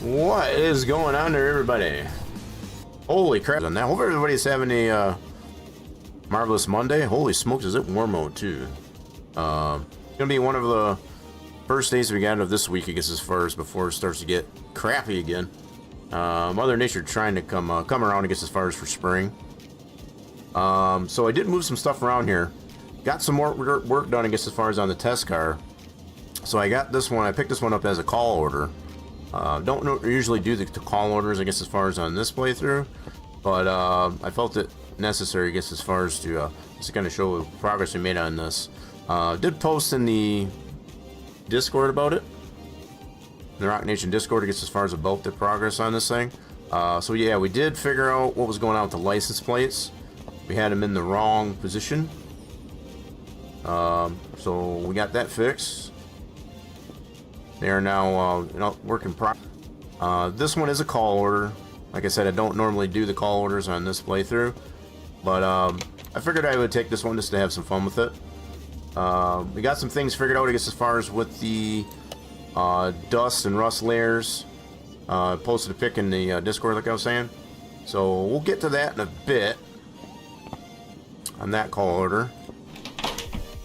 What is going on there, everybody? Holy crap on that. Hope everybody's having a marvelous Monday. Holy smokes, is it warm out too? It's gonna be one of the first days we got of this week, I guess, as far as before it starts to get crappy again. Mother Nature trying to come around, I guess, as far as for spring. So I did move some stuff around here. Got some more work done, I guess, as far as on the test car. So I got this one, I picked this one up as a call order. Don't usually do the call orders, I guess, as far as on this playthrough, but I felt it necessary, I guess, as far as to just kind of show the progress we made on this. Did post in the Discord about it, the Rock Nation Discord, I guess, as far as about the progress on this thing. So yeah, we did figure out what was going on with the license plates. We had them in the wrong position, so we got that fixed. They are now working properly. This one is a call order. Like I said, I don't normally do the call orders on this playthrough, but I figured I would take this one just to have some fun with it. We got some things figured out, I guess, as far as with the dust and rust layers. Posted a pic in the Discord, like I was saying. So we'll get to that in a bit on that call order.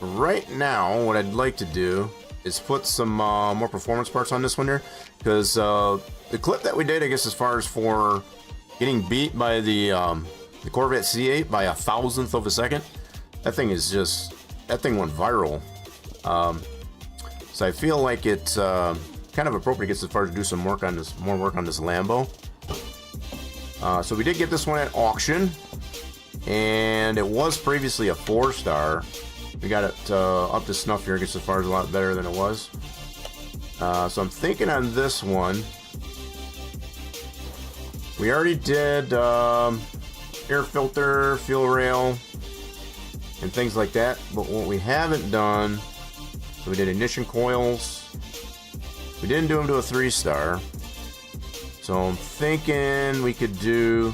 Right now, what I'd like to do is put some more performance parts on this one here, because the clip that we did, I guess, as far as for getting beat by the Corvette C8 by 1,000th of a second, that thing went viral. So I feel like it's kind of appropriate, I guess, as far as to do some work on this, more work on this Lambo. So we did get this one at auction, and it was previously a 4-star. We got it up to snuff here, I guess, as far as a lot better than it was. So I'm thinking on this one, we already did air filter, fuel rail, and things like that. But what we haven't done, so we did ignition coils. We didn't do them to a 3-star. So I'm thinking we could do,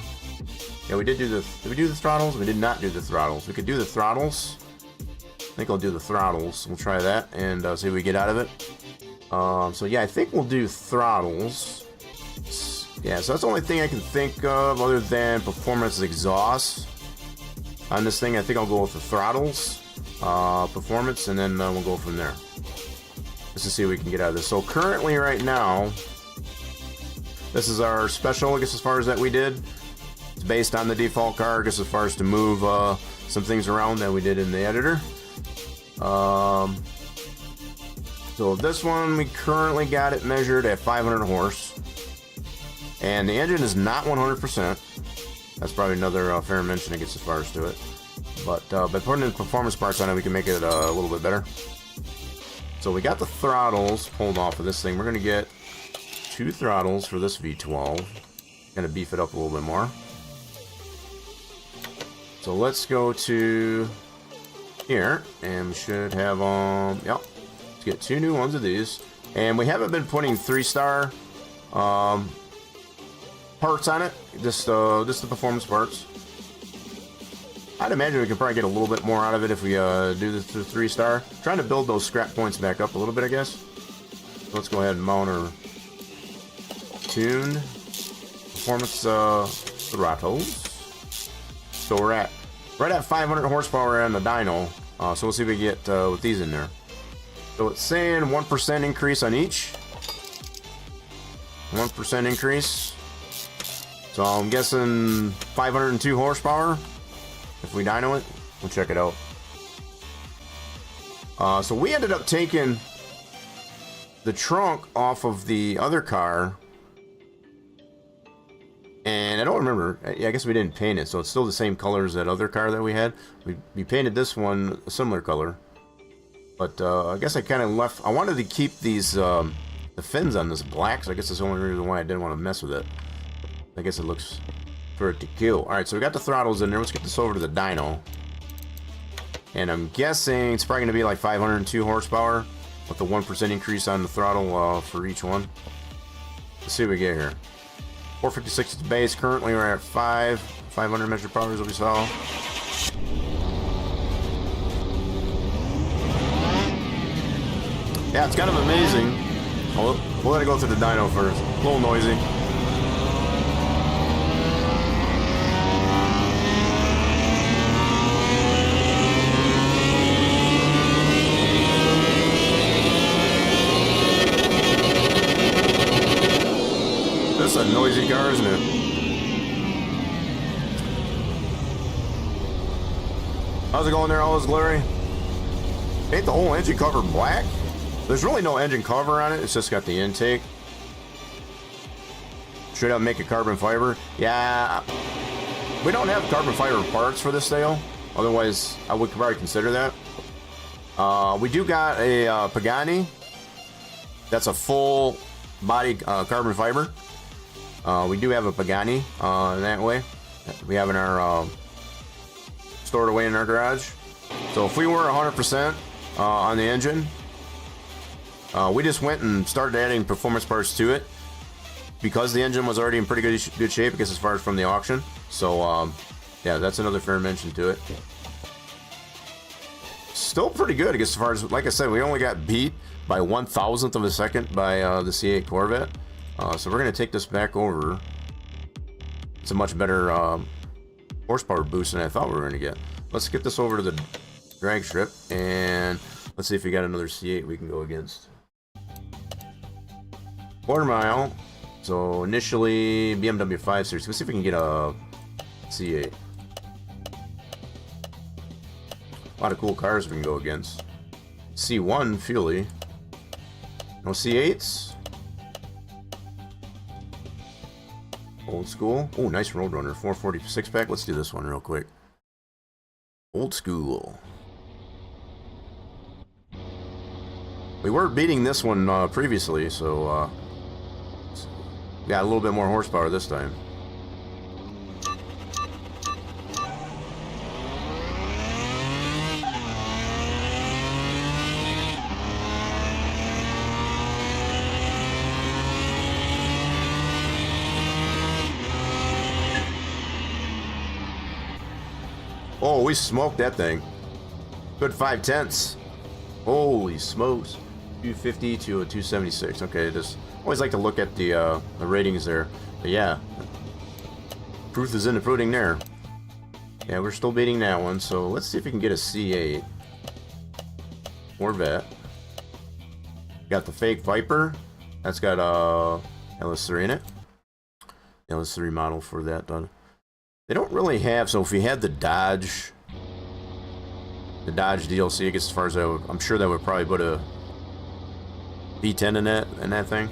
yeah, we did we do the throttles? We did not do the throttles. We could do the throttles. I think I'll do the throttles. We'll try that and see what we get out of it. So yeah, I think we'll do throttles. Yeah, so that's the only thing I can think of other than performance exhaust on this thing. I think I'll go with the throttles performance, and then we'll go from there just to see what we can get out of this. So currently, right now, this is our special, I guess, as far as that we did. It's based on the default car, I guess, as far as to move some things around that we did in the editor. So this one, we currently got it measured at 500 horse, and the engine is not 100%. That's probably another fair mention, I guess, as far as to it. But by putting in performance parts on it, we can make it a little bit better. So we got the throttles pulled off of this thing. We're gonna get 2 throttles for this V12. Gonna beef it up a little bit more. So let's go to here, and we should have yep, let's get 2 new ones of these. And we haven't been putting 3-star parts on it, just the performance parts. I'd imagine we could probably get a little bit more out of it if we do this to 3-star. Trying to build those scrap points back up a little bit, I guess. So let's go ahead and mount our tuned performance throttles. So we're at right at 500 horsepower on the dyno. So we'll see if we get with these in there. So it's saying 1% increase on each. 1% increase. So I'm guessing 502 horsepower. If we dyno it, we'll check it out. So we ended up taking the trunk off of the other car. And I don't remember, I guess we didn't paint it, so it's still the same color as that other car that we had. We painted this one a similar color. But I guess I kind of left, I wanted to keep these, the fins on this black, so I guess that's the only reason why I didn't want to mess with it. I guess it looks for it to kill. Alright, so we got the throttles in there. Let's get this over to the dyno. And I'm guessing it's probably going to be like 502 horsepower with the 1% increase on the throttle for each one. Let's see what we get here. 456 is the base. Currently we're at 500 measured powers that we saw. Yeah, it's kind of amazing. We'll let it go through the dyno first. A little noisy. This is a noisy car, isn't it? How's it going there, all this glory? Ain't the whole engine cover black? There's really no engine cover on it. It's just got the intake. Straight up make a carbon fiber. Yeah, we don't have carbon fiber parts for this sale. Otherwise, I would probably consider that. We do got a Pagani. That's a full body carbon fiber. We do have a Pagani in that way. We have in our stored away in our garage. So if we were 100% on the engine, we just went and started adding performance parts to it because the engine was already in pretty good shape, I guess, as far as from the auction. So yeah, that's another fair mention to it. Still pretty good, I guess, as far as, like I said, we only got beat by 1,000th of a second by the C8 Corvette. So we're going to take this back over. It's a much better horsepower boost than I thought we were going to get. Let's get this over to the drag strip, and let's see if we got another C8 we can go against. Quarter mile. So initially BMW 5 Series. Let's see if we can get a C8. A lot of cool cars we can go against. C1 Fuely. No C8s. Old school. Oh, nice Roadrunner 446 pack. Let's do this one real quick. Old school. We were beating this one previously, so got a little bit more horsepower this time. Oh, we smoked that thing. Good 5/10. Holy smokes. 250 to a 276. Okay, just always like to look at the ratings there. But yeah, proof is in the pudding there. Yeah, we're still beating that one. So let's see if we can get a C8 Corvette. Got the fake Viper. That's got LS3 in it. LS3 model for that done. They don't really have, so if we had the Dodge DLC, I guess, as far as I'm sure that would probably put a V10 in that thing.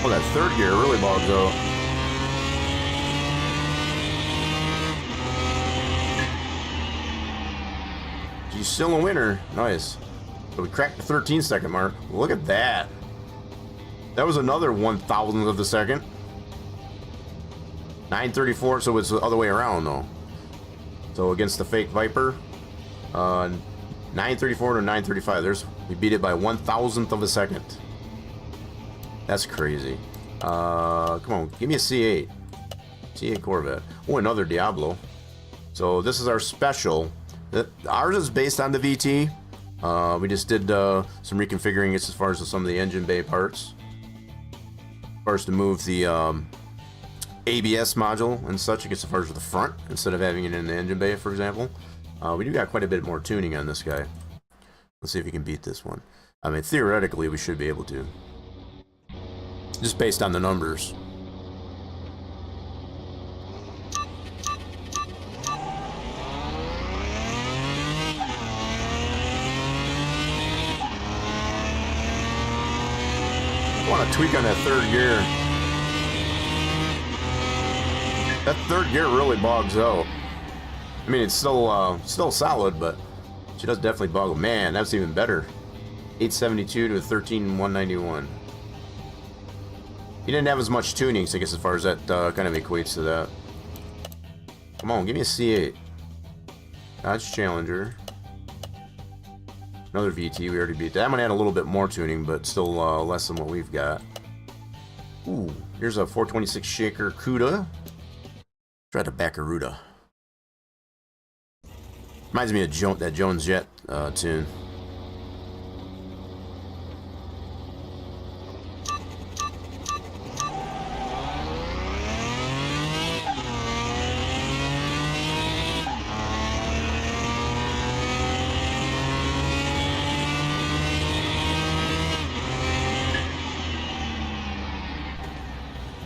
Oh, that third gear really bogs out. She's still a winner. Nice. So we cracked the 13-second mark. Look at that. That was another 1,000th of a second. 934, so it's the other way around, though. So against the fake Viper, 934 to 935. We beat it by 1,000th of a second. That's crazy. Come on, give me a C8. C8 Corvette. Oh, another Diablo. So this is our special. Ours is based on the VT. We just did some reconfiguring as far as some of the engine bay parts. As far as to move the ABS module and such, I guess, as far as the front, instead of having it in the engine bay, for example. We do got quite a bit more tuning on this guy. Let's see if we can beat this one. I mean, theoretically, we should be able to. Just based on the numbers. I want to tweak on that third gear. That third gear really bogs out. I mean, it's still solid, but she does definitely bog. Man, that's even better. 872 to a 13191. He didn't have as much tuning, so I guess as far as that kind of equates to that. Come on, give me a C8. Dodge Challenger. Another VT, we already beat that. I'm gonna add a little bit more tuning, but still less than what we've got. Ooh, here's a 426 Shaker Cuda. Try the Baccaruda. Reminds me of that Jones Jet tune.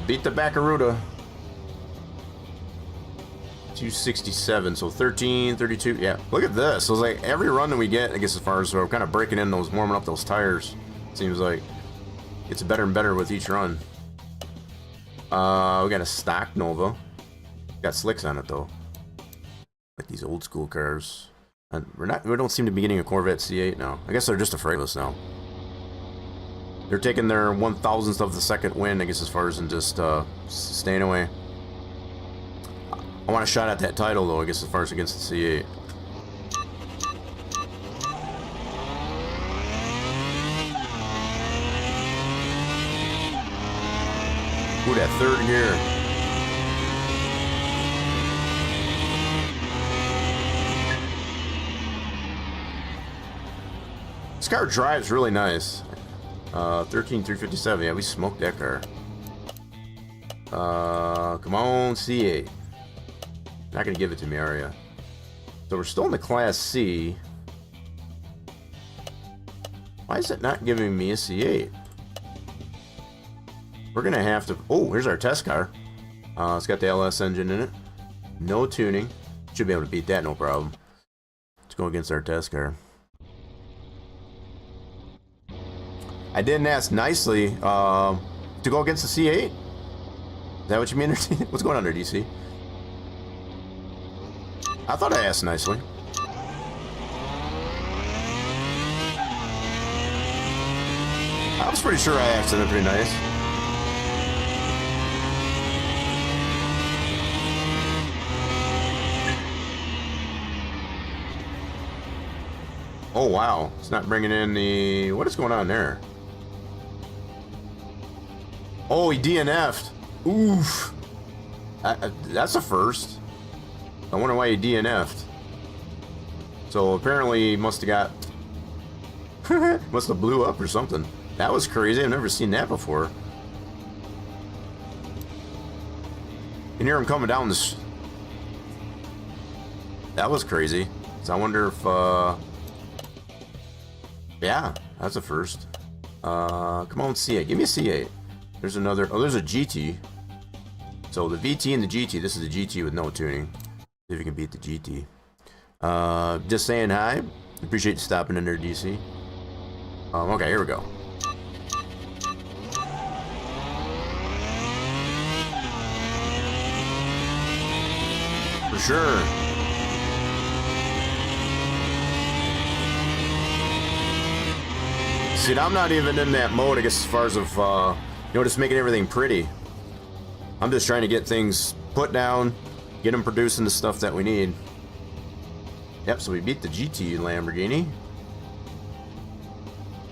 Beat the Baccaruda. 267, so 13, 32. Yeah, look at this. So it's like every run that we get, I guess, as far as we're kind of breaking in those, warming up those tires, seems like it's better and better with each run. We got a stock Nova. Got slicks on it though, like these old school cars. And we don't seem to be getting a Corvette C8 now. I guess they're just afraid of us now. They're taking their 1,000th of the second win, I guess, as far as in just staying away. I want a shot at that title, though, I guess, as far as against the C8. Ooh, that third gear. This car drives really nice. 13,357. Yeah, we smoked that car. Come on, C8. Not gonna give it to me, are ya? So we're still in the Class C. Why is it not giving me a C8? We're gonna have to. Oh, here's our test car. It's got the LS engine in it. No tuning. Should be able to beat that, no problem. Let's go against our test car. I didn't ask nicely to go against the C8. Is that what you mean? What's going on there, DC? I thought I asked nicely. I was pretty sure I asked it pretty nice. Oh wow, it's not bringing in the... What is going on there? Oh, he DNF'd. Oof. That's a first. I wonder why he DNF'd. So apparently he must have got... must have blew up or something. That was crazy. I've never seen that before. You can hear him coming down this... That was crazy. So I wonder if... Yeah, that's a first. Come on, C8. Give me a C8. There's another... Oh, there's a GT. So the VT and the GT. This is the GT with no tuning. See if you can beat the GT. Just saying hi. Appreciate you stopping in there, DC. Okay, here we go. For sure. See, I'm not even in that mode, I guess, as far as of, you know, just making everything pretty. I'm just trying to get things put down, get them producing the stuff that we need. Yep, so we beat the GT Lamborghini.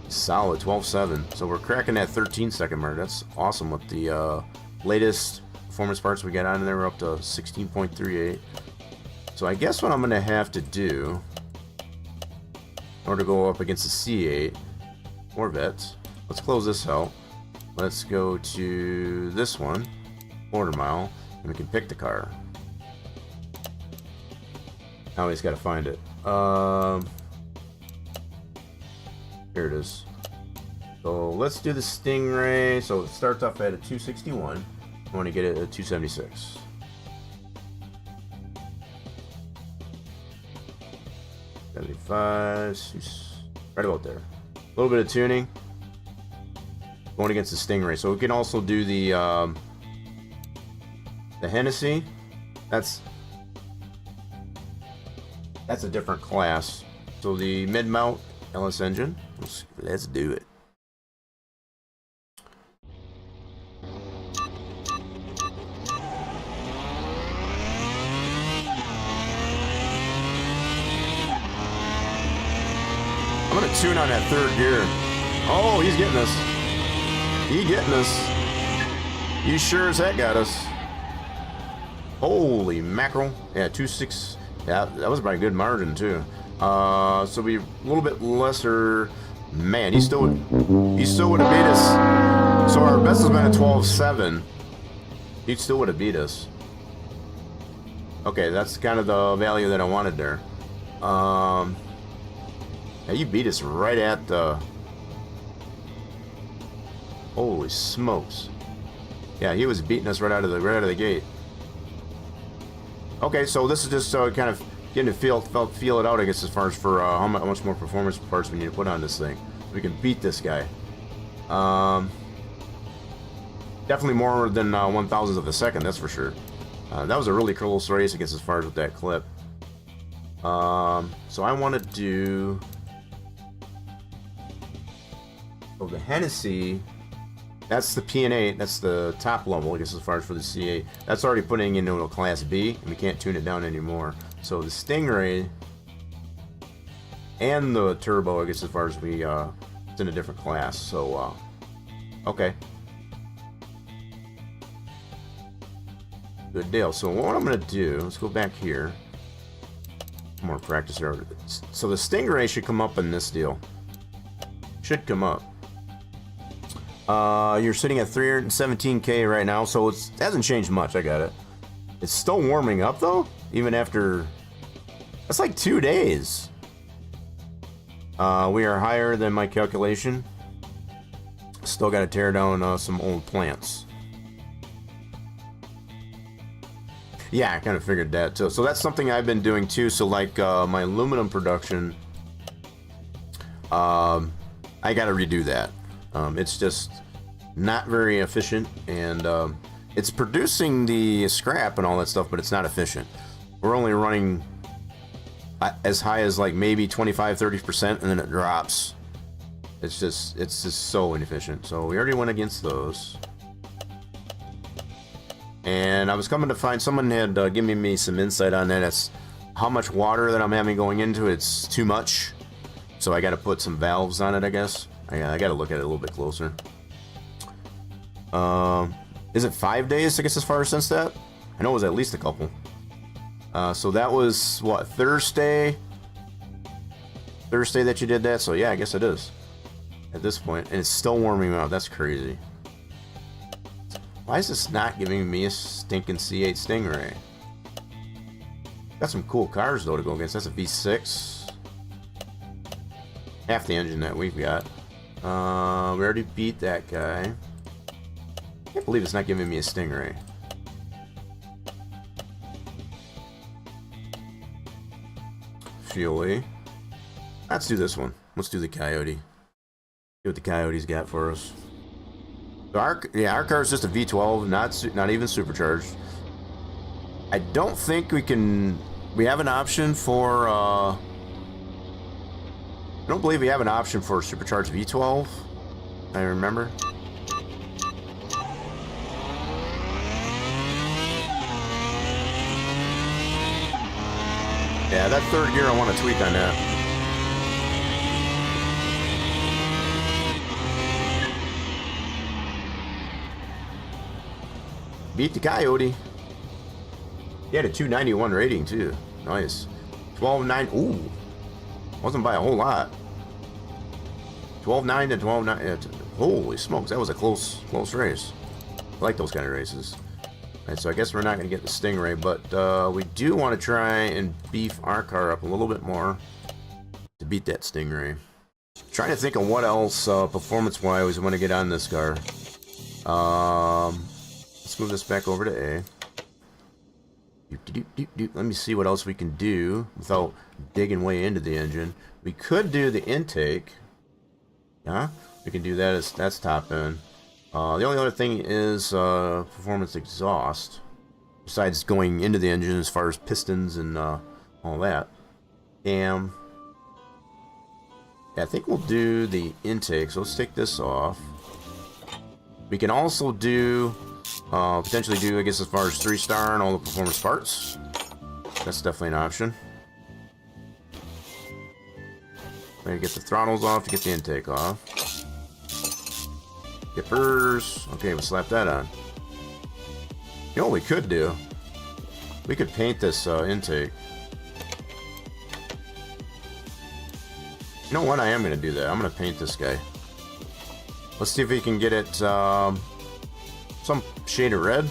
Solid, 12.7. So we're cracking that 13-second mark. That's awesome with the latest performance parts we got on there. We're up to 16.38. So I guess what I'm going to have to do in order to go up against the C8 Corvettes, let's close this out. Let's go to this one, quarter mile, and we can pick the car. Now we just got to find it. Here it is. So let's do the Stingray. So it starts off at a 261. I want to get it at 276. Right about there. A little bit of tuning. Going against the Stingray. So we can also do the Hennessy. That's a different class. So the mid-mount LS engine. Let's do it. I'm gonna tune on that third gear. Oh, he's getting us. He getting us. He sure as heck got us. Holy mackerel. Yeah, 2.6. Yeah, that was by a good margin too. So we a little bit lesser. Man, he still would have beat us. So our best has been a 12.7. He still would have beat us. Okay, that's kind of the value that I wanted there. Yeah, you beat us right at the. Holy smokes! Yeah, he was beating us right out of the gate. Okay, so this is just kind of getting to feel it out, I guess, as far as for how much more performance parts we need to put on this thing. We can beat this guy. Definitely more than 1,000th of a second, that's for sure. That was a really close race, I guess, as far as with that clip. So I want to do. Oh, the Hennessy. That's the P&A, that's the top level, I guess, as far as for the C8. That's already putting into a Class B, and we can't tune it down anymore. So the Stingray and the Turbo, I guess, as far as we, it's in a different class. So, okay. Good deal. So what I'm going to do, let's go back here. More practice here. So the Stingray should come up in this deal. Should come up. You're sitting at 317K right now, so it hasn't changed much. I got it. It's still warming up though, even after. That's like 2 days. We are higher than my calculation. Still got to tear down some old plants. Yeah, I kind of figured that too. So that's something I've been doing too. So like my aluminum production, I got to redo that. It's just not very efficient, and it's producing the scrap and all that stuff, but it's not efficient. We're only running as high as like maybe 25-30%, and then it drops. It's just so inefficient. So we already went against those. And I was coming to find someone had given me some insight on that. It's how much water that I'm having going into it's too much. So I got to put some valves on it, I guess. I got to look at it a little bit closer. Is it 5 days, I guess, as far as since that? I know it was at least a couple. So that was, what, Thursday? Thursday that you did that? So yeah, I guess it is. At this point. And it's still warming up. That's crazy. Why is this not giving me a stinking C8 Stingray? Got some cool cars, though, to go against. That's a V6. Half the engine that we've got. We already beat that guy. Can't believe it's not giving me a Stingray. Fuelie. Let's do this one. Let's do the Coyote. See what the Coyote's got for us. So our car is just a V12, not even supercharged. I don't think we can. We have an option for. I don't believe we have an option for a supercharged V12. I remember. Yeah, that third gear, I want to tweak on that. Beat the Coyote. He had a 291 rating too. Nice. 12.9. Ooh. Wasn't by a whole lot. 12.9 to 12.9. Holy smokes, that was a close race. I like those kind of races. Alright, so I guess we're not going to get the Stingray, but we do want to try and beef our car up a little bit more to beat that Stingray. Trying to think of what else performance-wise we want to get on this car. Let's move this back over to A. Let me see what else we can do without digging way into the engine. We could do the intake. Yeah, we can do that as that's top end. The only other thing is performance exhaust. Besides going into the engine as far as pistons and all that. Yeah, I think we'll do the intake. So let's take this off. We can also do potentially do, I guess, as far as 3-star and all the performance parts. That's definitely an option. Maybe get the throttles off to get the intake off. Gippers. Okay, we'll slap that on. You know what we could do? We could paint this intake. You know what? I am going to do that. I'm going to paint this guy. Let's see if we can get it some shade of red.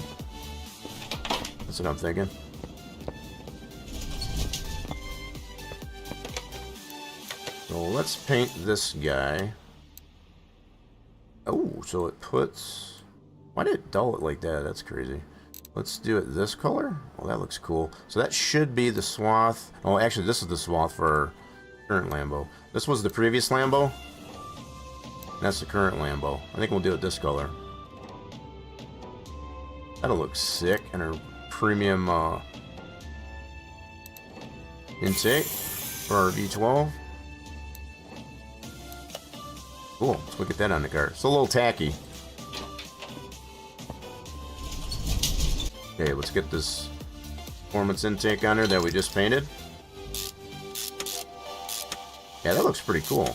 That's what I'm thinking. So let's paint this guy. Oh, so it puts... Why did it dull it like that? That's crazy. Let's do it this color. Well, that looks cool. So that should be the swath. Oh, actually, this is the swath for our current Lambo. This was the previous Lambo. That's the current Lambo. I think we'll do it this color. That'll look sick. And our premium intake for our V12. Cool. Let's look at that on the car. It's a little tacky. Okay, let's get this performance intake on there that we just painted. Yeah, that looks pretty cool.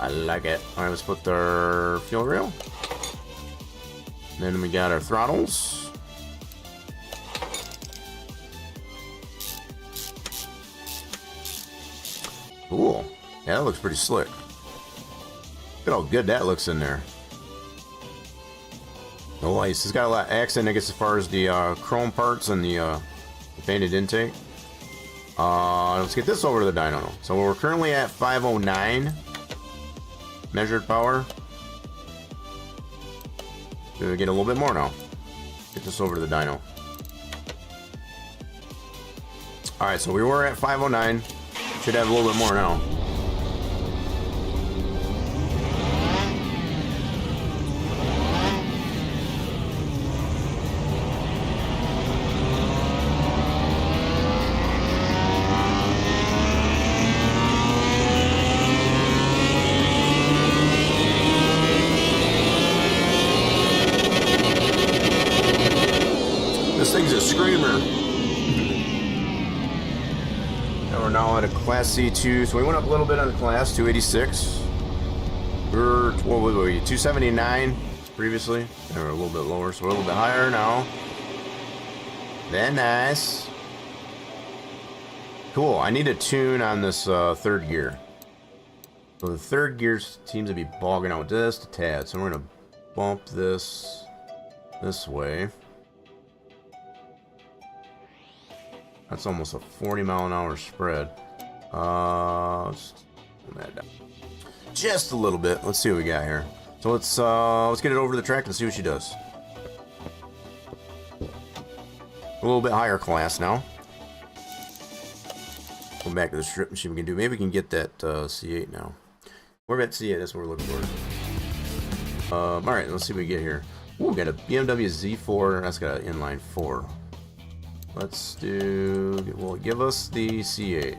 I like it. Alright, let's put our fuel rail. Then we got our throttles. Cool. Yeah, that looks pretty slick. Look at how good that looks in there. No ice. It's got a lot of accent, I guess, as far as the chrome parts and the painted intake. Let's get this over to the dyno. So we're currently at 509 measured power. So we get a little bit more now. Get this over to the dyno. Alright, so we were at 509. Should have a little bit more now. This thing's a screamer. And we're now at a Class C2, so we went up a little bit on the class, 286. We're, what were we, 279 previously. And we're a little bit lower, so we're a little bit higher now. Very nice. Cool, I need a tune on this third gear. So the third gear seems to be bogging out just a tad, so we're going to bump this way. That's almost a 40-mile-an-hour spread. Let's turn that down just a little bit. Let's see what we got here. So let's get it over to the track and see what she does. A little bit higher class now. Go back to the strip and see what we can do. Maybe we can get that C8 now. We're at C8. That's what we're looking for. All right, let's see what we get here. Ooh, we got a BMW Z4. That's got an inline 4. Let's do, well, give us the C8.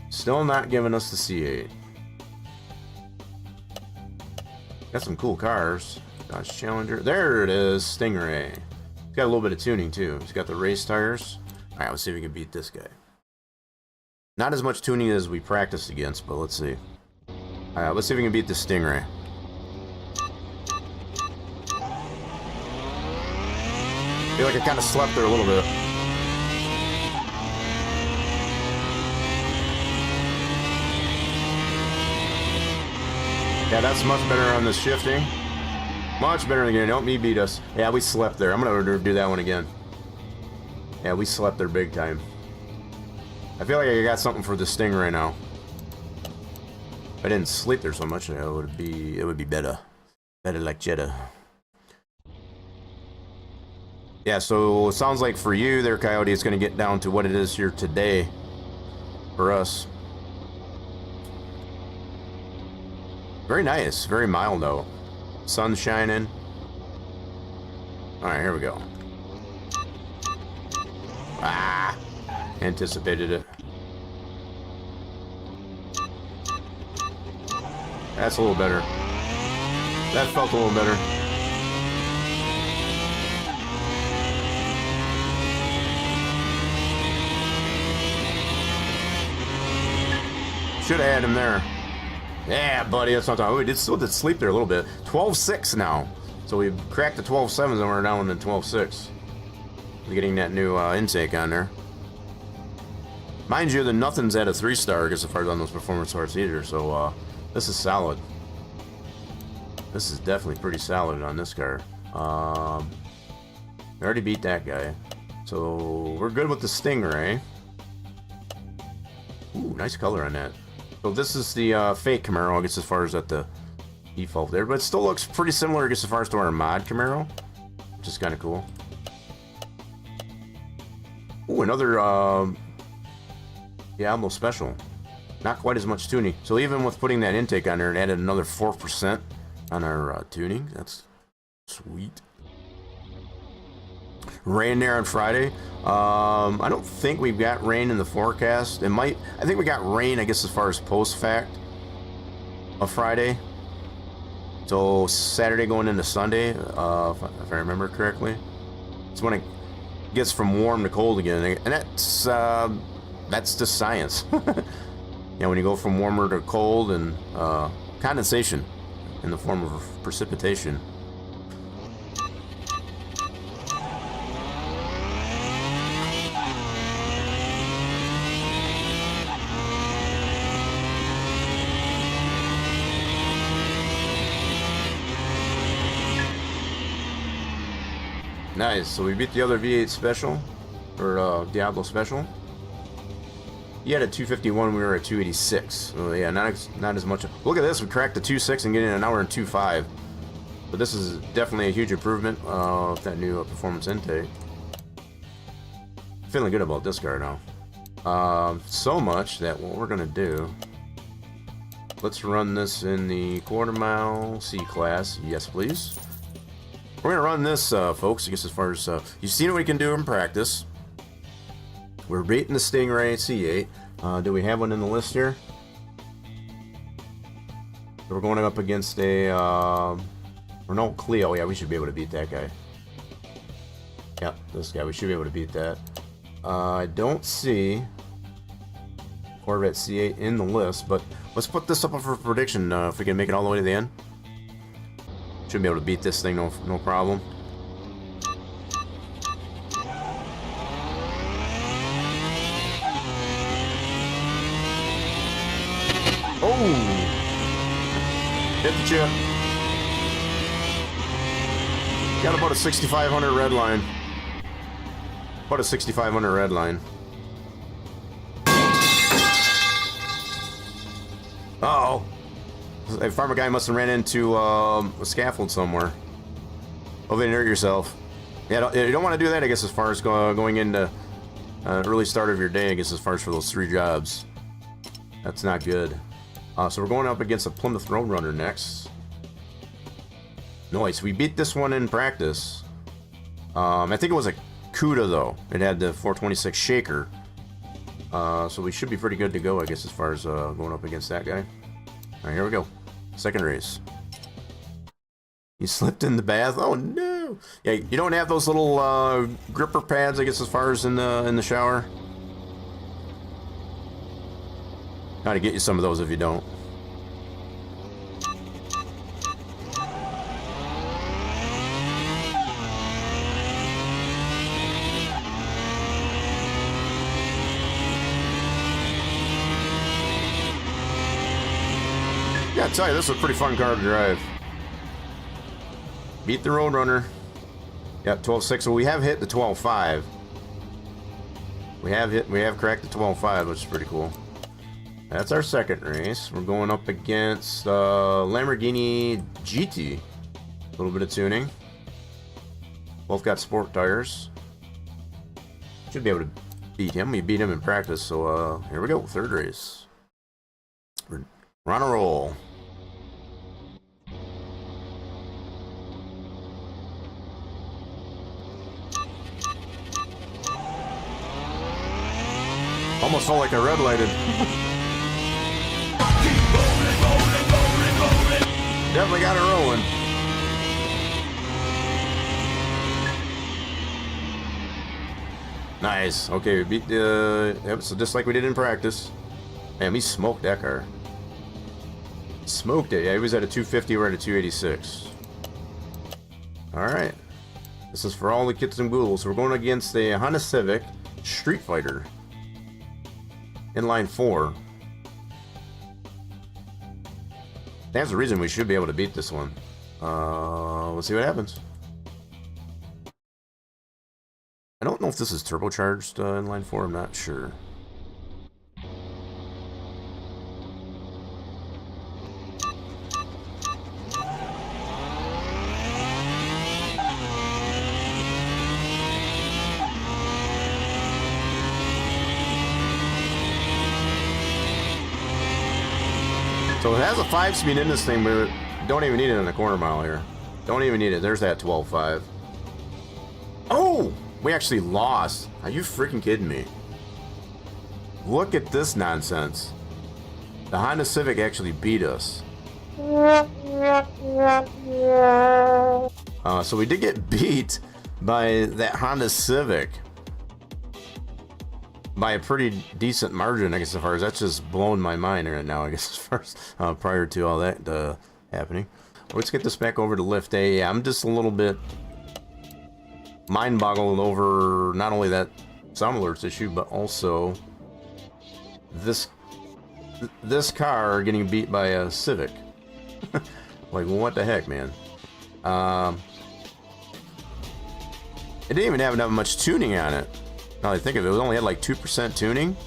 Still not giving us the C8. Got some cool cars. Dodge Challenger. There it is, Stingray. It's got a little bit of tuning too. It's got the race tires. Alright, let's see if we can beat this guy. Not as much tuning as we practiced against, but let's see. Alright, let's see if we can beat the Stingray. I feel like I kind of slept there a little bit. Yeah, that's much better on the shifting. Much better than getting. Don't me beat us. Yeah, we slept there. I'm gonna do that one again. Yeah, we slept there big time. I feel like I got something for the Stingray now. If I didn't sleep there so much, it would be better. Better like Jetta. Yeah, so it sounds like for you there, Coyote, it's going to get down to what it is here today for us. Very nice. Very mild, though. Sun shining. Alright, here we go. Ah! Anticipated it. That's a little better. That felt a little better. Should have had him there. Yeah, buddy, that's not talking. We still did sleep there a little bit. 12.6 now. So we cracked the 12.7s and we're down to 12.6. We're getting that new intake on there. Mind you, the nothing's at a 3-star, I guess, as far as on those performance parts either. So this is solid. This is definitely pretty solid on this car. We already beat that guy. So we're good with the Stingray. Ooh, nice color on that. So this is the fake Camaro, I guess, as far as at the default there. But it still looks pretty similar, I guess, as far as to our mod Camaro. Which is kind of cool. Ooh, another Diablo special. Not quite as much tuning. So even with putting that intake on there, it added another 4% on our tuning. That's sweet. Rain there on Friday. I don't think we've got rain in the forecast. It might. I think we got rain, I guess, as far as post fact of Friday. So Saturday going into Sunday, if I remember correctly. It's when it gets from warm to cold again, and that's just science. Yeah, when you go from warmer to cold, and condensation in the form of precipitation. Nice, so we beat the other V8 special, or Diablo special. He had a 251, we were at 286. So yeah, not as much. Look at this, we cracked the 2.6 and getting an hour and 2.5. But this is definitely a huge improvement with that new performance intake. Feeling good about this car now. So much that what we're gonna do, let's run this in the quarter mile C class. Yes, please. We're gonna run this, folks. I guess as far as you've seen what we can do in practice. We're beating the Stingray C8. Do we have one in the list here? We're going up against a Renault Clio. Yeah, we should be able to beat that guy. Yeah, this guy. We should be able to beat that. I don't see Corvette C8 in the list, but let's put this up for prediction. If we can make it all the way to the end. Should be able to beat this thing, no problem. Oh! Hit the chip. Got about a 6,500 red line. About a 6,500 red line. Uh-oh. A farmer guy must have ran into a scaffold somewhere. Oh, they hurt yourself. Yeah, you don't want to do that, I guess, as far as going into early start of your day, I guess, as far as for those 3 jobs. That's not good. So we're going up against a Plymouth Roadrunner next. Nice. We beat this one in practice. I think it was a CUDA, though. It had the 426 shaker. So we should be pretty good to go, I guess, as far as going up against that guy. Alright, here we go. Second race. You slipped in the bath? Oh no! Yeah, you don't have those little gripper pads, I guess, as far as in the shower. Gotta get you some of those if you don't. Yeah, I tell you, this is a pretty fun car to drive. Beat the Roadrunner. Yep, 12.6. So we have hit the 12.5. We have cracked the 12.5, which is pretty cool. That's our second race. We're going up against Lamborghini GT. A little bit of tuning. Both got sport tires. Should be able to beat him. We beat him in practice, so here we go. Third race. We're on a roll. Almost felt like I red lighted. Definitely got it rolling. Nice. Okay, we beat the... Yep, so just like we did in practice. Man, we smoked that car. Smoked it. Yeah, he was at a 250, we're at a 286. Alright. This is for all the kits and ghouls. So we're going against a Honda Civic Street Fighter. inline 4. That's the reason we should be able to beat this one. Let's see what happens. I don't know if this is turbocharged inline 4. I'm not sure. So it has a 5-speed in this thing, but don't even need it in the quarter mile here. Don't even need it. There's that 12.5. Oh! We actually lost. Are you freaking kidding me? Look at this nonsense. The Honda Civic actually beat us. So we did get beat by that Honda Civic. By a pretty decent margin, I guess, as far as that's just blowing my mind right now, I guess, as far as prior to all that happening. Let's get this back over to Lift A. Yeah, I'm just a little bit mind-boggled over not only that sound alerts issue, but also this car getting beat by a Civic. Like, what the heck, man? It didn't even have that much tuning on it. Now that I think of it, it only had like 2% tuning.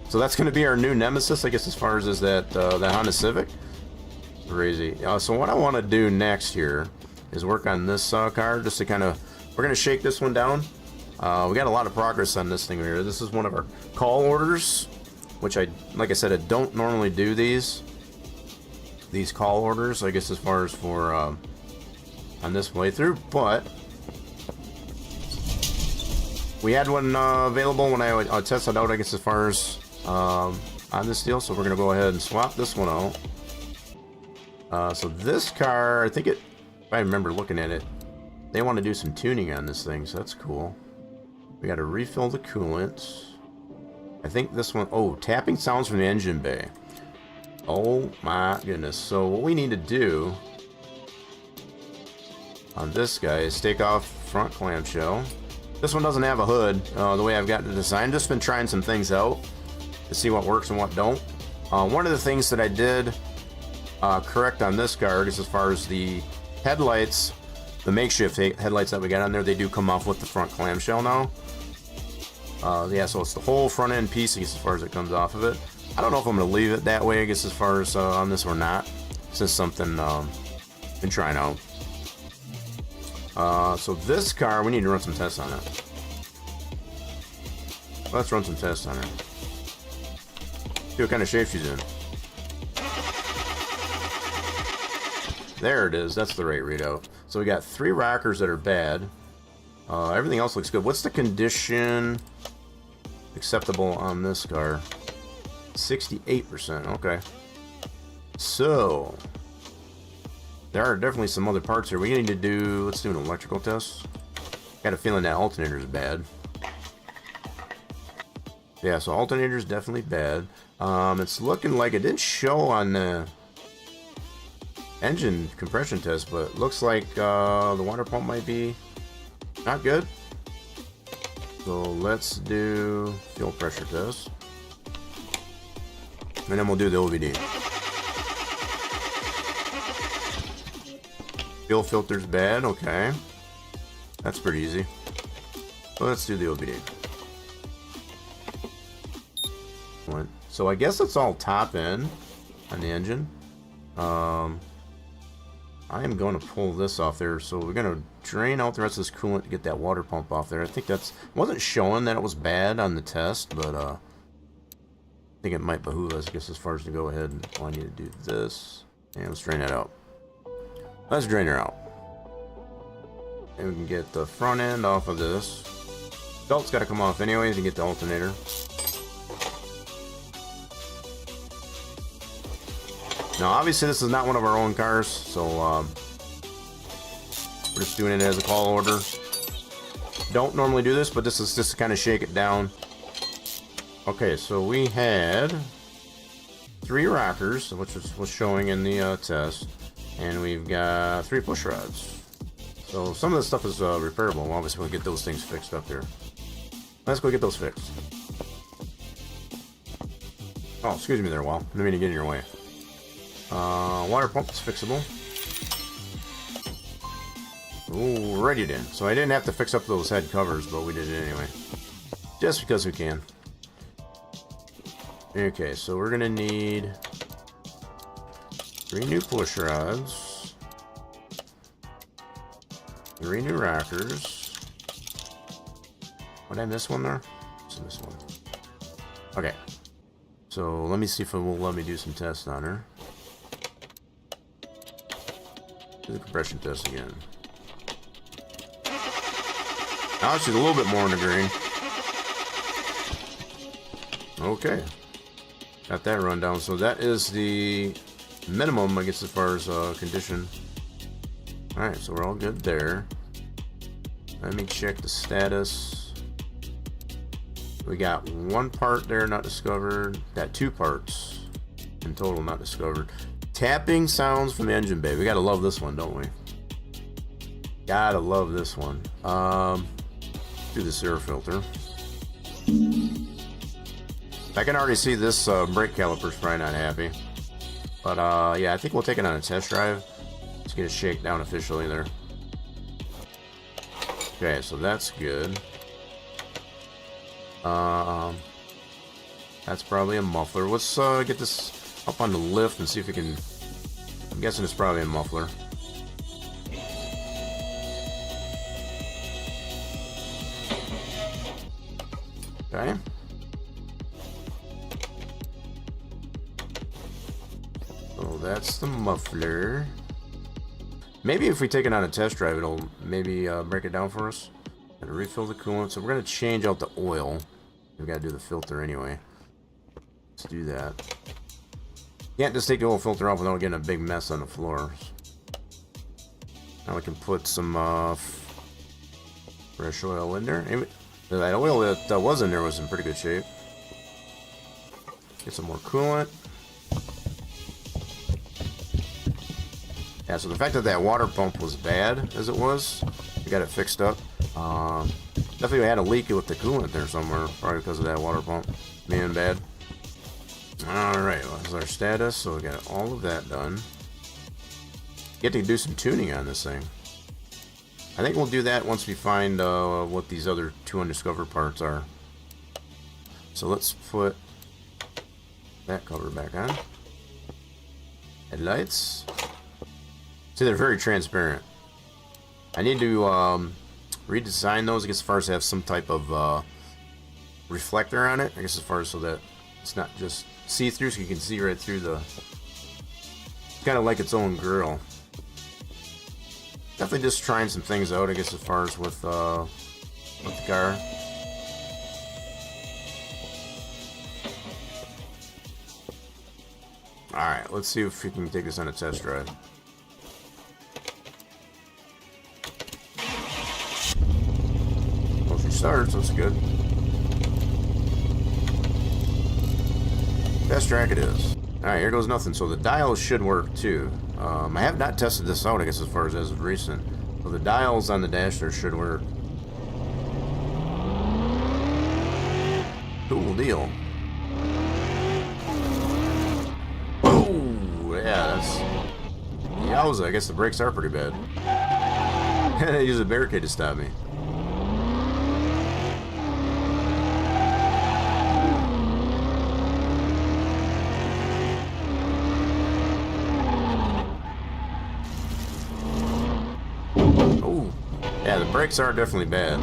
So that's going to be our new nemesis, I guess, as far as is that Honda Civic. Crazy. So what I want to do next here is work on this car, just to kind of, we're going to shake this one down. We got a lot of progress on this thing here. This is one of our call orders, which like I said, I don't normally do these call orders, I guess, as far as for on this playthrough, but we had one available when I tested out, I guess, as far as on this deal, so we're going to go ahead and swap this one out. So this car, I think if I remember looking at it, they want to do some tuning on this thing, so that's cool. We got to refill the coolant. I think this one, oh, tapping sounds from the engine bay. Oh my goodness. So what we need to do on this guy is take off front clamshell. This one doesn't have a hood, the way I've got it designed. Just been trying some things out to see what works and what don't. One of the things that I did correct on this car is as far as the headlights, the makeshift headlights that we got on there, they do come off with the front clamshell now. Yeah, so it's the whole front end piece, I guess, as far as it comes off of it. I don't know if I'm going to leave it that way, I guess, as far as on this or not. This is something I've been trying out. So this car, we need to run some tests on it. Let's run some tests on it. See what kind of shape she's in. There it is. That's the rate readout. So we got 3 rockers that are bad. Everything else looks good. What's the condition acceptable on this car? 68%. Okay. So there are definitely some other parts here. We need to do, let's do an electrical test. Got a feeling that alternator is bad. Yeah, so alternator is definitely bad. It's looking like it didn't show on the engine compression test, but it looks like the water pump might be not good. So let's do fuel pressure test. And then we'll do the OBD. Fuel filter's bad, okay. That's pretty easy. So let's do the OBD. So I guess it's all top end on the engine. I am going to pull this off there, so we're going to drain out the rest of this coolant to get that water pump off there. I think that's, wasn't showing that it was bad on the test, but I think it might behoove us, I guess, as far as to go ahead and, well, I need to do this, and let's drain that out. Let's drain her out. And we can get the front end off of this. Belt's got to come off anyways to get the alternator. Now, obviously, this is not one of our own cars, so we're just doing it as a call order. Don't normally do this, but this is just to kind of shake it down. Okay, so we had 3 rockers, which was showing in the test, and we've got 3 push rods. So some of this stuff is repairable. Obviously, we'll get those things fixed up here. Let's go get those fixed. Oh, excuse me there, Wall. I didn't mean to get in your way. Water pump is fixable. Alrighty then. So I didn't have to fix up those head covers, but we did it anyway. Just because we can. Okay, so we're gonna need 3 new push rods, 3 new rockers. What, I miss one there? What's this one? Okay. So let me see if it will let me do some tests on her. Do the compression test again. Now she's a little bit more in the green. Okay. Got that run down. So that is the minimum, I guess, as far as condition. Alright, so we're all good there. Let me check the status. We got 1 part there not discovered. Got 2 parts in total not discovered. Tapping sounds from the engine bay. We gotta love this one, don't we? Gotta love this one. Do this air filter. I can already see this brake caliper's probably not happy. But yeah, I think we'll take it on a test drive. Let's get it shaken down officially there. Okay, so that's good. That's probably a muffler. Let's get this up on the lift and see if we can... I'm guessing it's probably a muffler. Okay. So that's the muffler. Maybe if we take it on a test drive, it'll maybe break it down for us. Gotta refill the coolant. So we're gonna change out the oil. We gotta do the filter anyway. Let's do that. Can't just take the oil filter off without getting a big mess on the floor. Now we can put some fresh oil in there. That oil that was in there was in pretty good shape. Get some more coolant. Yeah, so the fact that that water pump was bad as it was, we got it fixed up. Definitely had a leak with the coolant there somewhere, probably because of that water pump being bad. Alright, well, that's our status, so we got all of that done. Get to do some tuning on this thing. I think we'll do that once we find what these other 2 undiscovered parts are. So let's put that cover back on. Headlights. See, they're very transparent. I need to redesign those, I guess, as far as have some type of reflector on it. I guess as far as so that it's not just see-through, so you can see right through the... Kind of like its own grill. Definitely just trying some things out, I guess, as far as with the car. Alright, let's see if we can take this on a test drive. Well, if it starts, that's good. Test track it is. Alright, here goes nothing. So the dials should work too. I have not tested this out, I guess, as far as of recent. So the dials on the dash there should work. Cool deal. Oh, yeah, that's... Yowza, I guess the brakes are pretty bad. I use a barricade to stop me. Yeah, the brakes are definitely bad.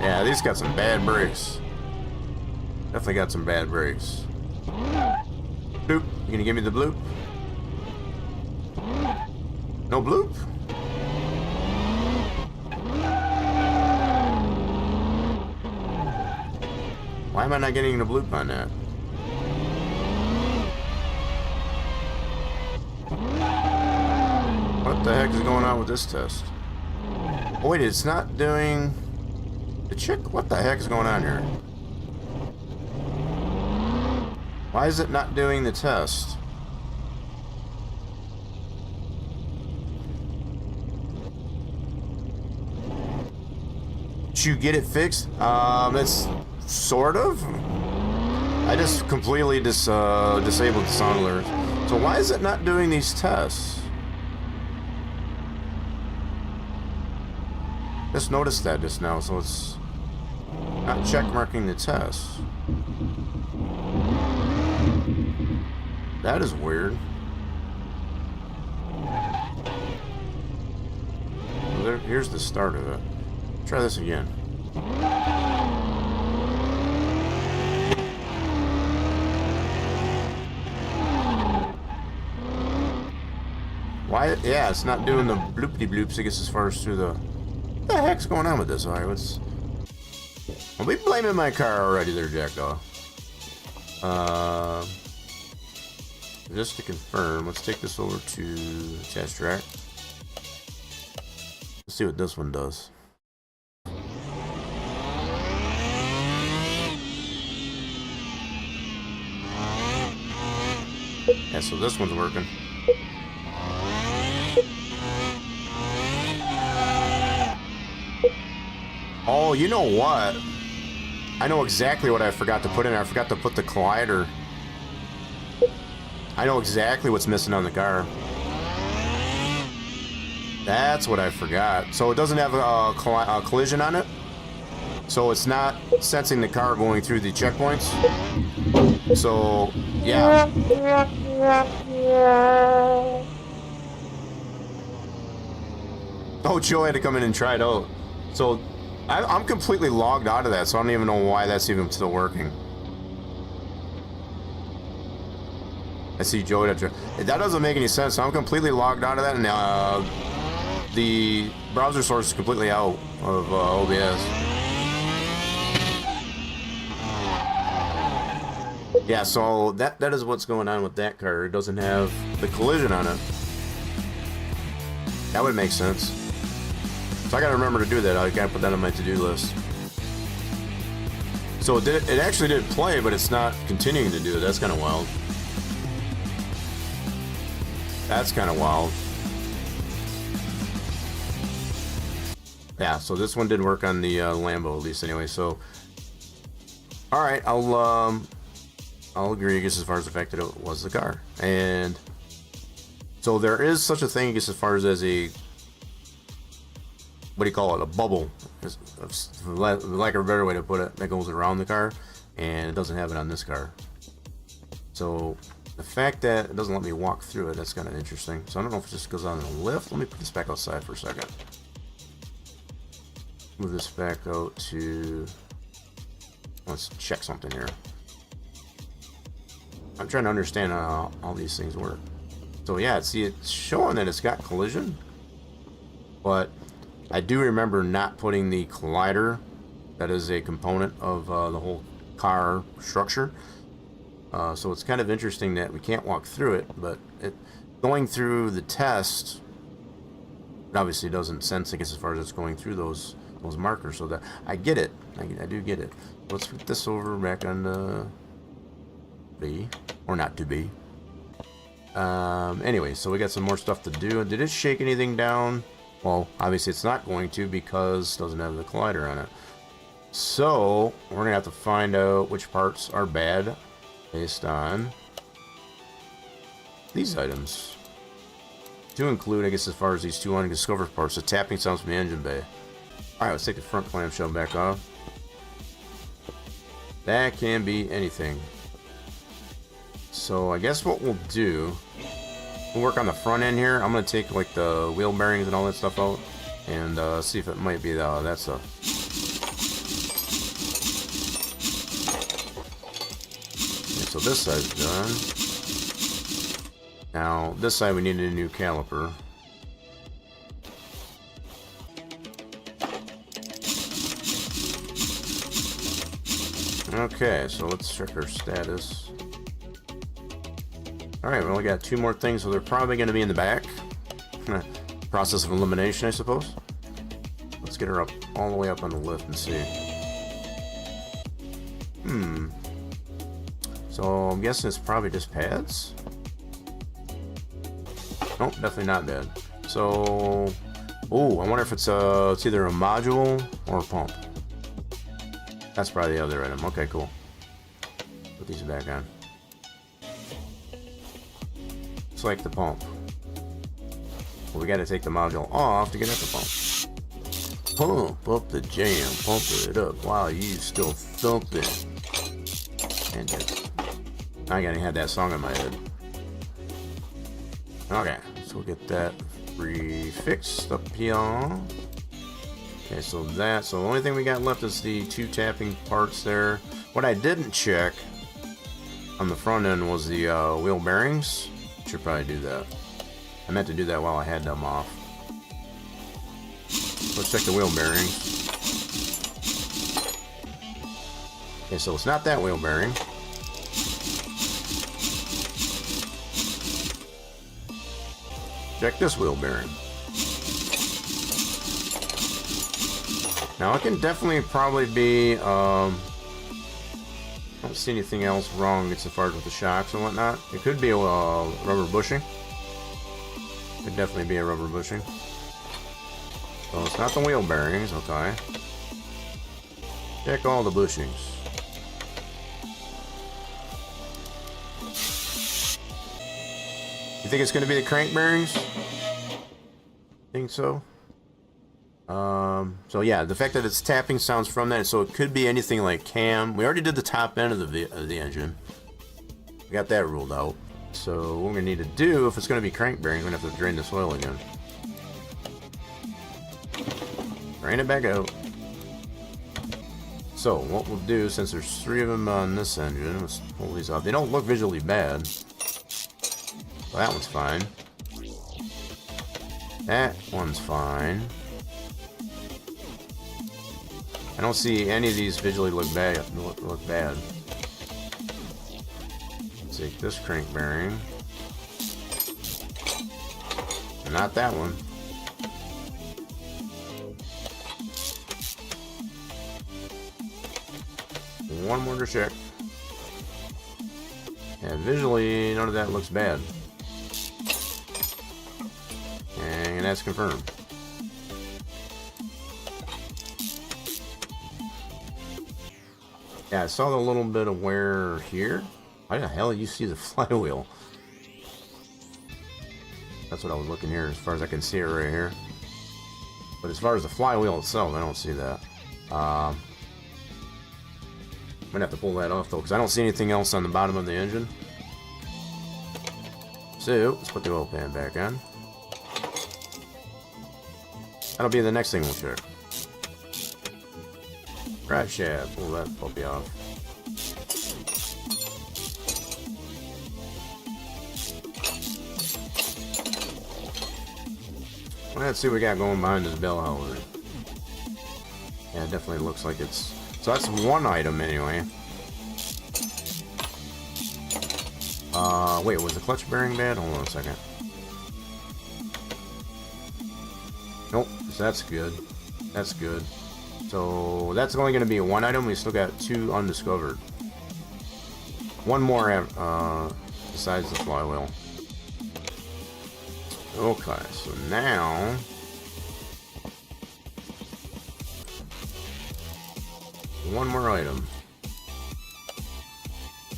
Yeah, these got some bad brakes. Definitely got some bad brakes. Bloop. You gonna give me the bloop? No bloop? Why am I not getting the bloop on that? What the heck is going on with this test? Oh, wait, it's not doing... The chick? What the heck is going on here? Why is it not doing the test? Did you get it fixed? It's sort of. I just completely disabled the sound alerts. So why is it not doing these tests? Just noticed that just now, so it's not check marking the tests. That is weird. Well, here's the start of it. Try this again. Why? Yeah, it's not doing the bloopity bloops, I guess, as far as through the... What the heck's going on with this? Alright, what's... I'll be blaming my car already there, Jackdaw. Just to confirm, let's take this over to test track. Let's see what this one does. Yeah, so this one's working. Oh, you know what? I know exactly what I forgot to put in there. I forgot to put the collider. I know exactly what's missing on the car. That's what I forgot. So it doesn't have a collision on it. So it's not sensing the car going through the checkpoints. So, yeah. Oh, Joe had to come in and try it out. So, I'm completely logged out of that, so I don't even know why that's even still working. I see Joe. That doesn't make any sense. So I'm completely logged out of that, and the browser source is completely out of OBS. Yeah, so that is what's going on with that car. It doesn't have the collision on it. That would make sense. So I gotta remember to do that. I gotta put that on my to-do list. So it actually did play, but it's not continuing to do it. That's kind of wild. That's kind of wild. Yeah, so this one did work on the Lambo, at least anyway. So, all right, I'll agree, I guess, as far as the fact that it was the car. And so there is such a thing, I guess, as far as a, what do you call it, a bubble, like a better way to put it, that goes around the car, and it doesn't have it on this car. So the fact that it doesn't let me walk through it, that's kind of interesting. So I don't know if it just goes on the lift. Let me put this back outside for a second. Move this back out to, let's check something here. I'm trying to understand how all these things work. So yeah, see, it's showing that it's got collision, but I do remember not putting the collider, that is a component of the whole car structure. So it's kind of interesting that we can't walk through it, but going through the test, it obviously doesn't sense, I guess, as far as it's going through those markers. So that I get it, I do get it. Let's put this over back on B, or not to be. Anyway, so we got some more stuff to do. Did it shake anything down? Well, obviously it's not going to, because it doesn't have the collider on it. So we're gonna have to find out which parts are bad based on these items, to include, I guess, as far as these two undiscovered parts, the tapping sounds from the engine bay. Alright, let's take the front clamshell back off. That can be anything. So I guess what we'll do, we'll work on the front end here. I'm going to take like the wheel bearings and all that stuff out, and see if it might be that stuff. Okay, so this side's done. Now this side we need a new caliper. Okay, so let's check our status. Alright, we only got two more things, so they're probably going to be in the back. Process of elimination, I suppose. Let's get her up, all the way up on the lift and see. So I'm guessing it's probably just pads. Nope, definitely not bad. So, oh, I wonder if it's either a module or a pump. That's probably the other item. Okay, cool. Put these back on. It's like the pump. Well, we got to take the module off to get at the pump. Pump up the jam, pump it up while you still thumping. And just, I gotta have that song in my head. Okay, so we'll get that refixed up here. Okay, so the only thing we got left is the 2 tapping parts there. What I didn't check on the front end was the wheel bearings. Should probably do that. I meant to do that while I had them off. Let's check the wheel bearings. Okay, so it's not that wheel bearing. Check this wheel bearing. Now it can definitely probably be, I don't see anything else wrong as far as with the shocks and whatnot. It could be a rubber bushing. Could definitely be a rubber bushing. So it's not the wheel bearings, okay. Check all the bushings. You think it's going to be the crank bearings? Think so? So yeah, the fact that it's tapping sounds from that, so it could be anything like cam. We already did the top end of the engine. We got that ruled out. So what we're going to need to do, if it's going to be crank bearings, we're going to have to drain this oil again. Drain it back out. So what we'll do, since there's 3 of them on this engine, let's pull these off. They don't look visually bad. So that one's fine. That one's fine. I don't see any of these visually look bad. Look bad. Let's take this crank bearing. Not that one. One more to check. And visually, none of that looks bad. And that's confirmed. Yeah, I saw a little bit of wear here. Why the hell you see the flywheel? That's what I was looking here, as far as I can see it right here. But as far as the flywheel itself, I don't see that. I'm gonna have to pull that off though, because I don't see anything else on the bottom of the engine. So let's put the oil pan back on. That'll be the next thing we'll check. Drive shaft, pull that puppy off. Let's see what we got going behind this bell housing. Yeah, it definitely looks like it's... So that's one item anyway. Wait, was the clutch bearing bad? Hold on a second. Nope, so that's good. That's good. So that's only going to be one item. We still got 2 undiscovered. One more besides the flywheel. Okay, so now one more item.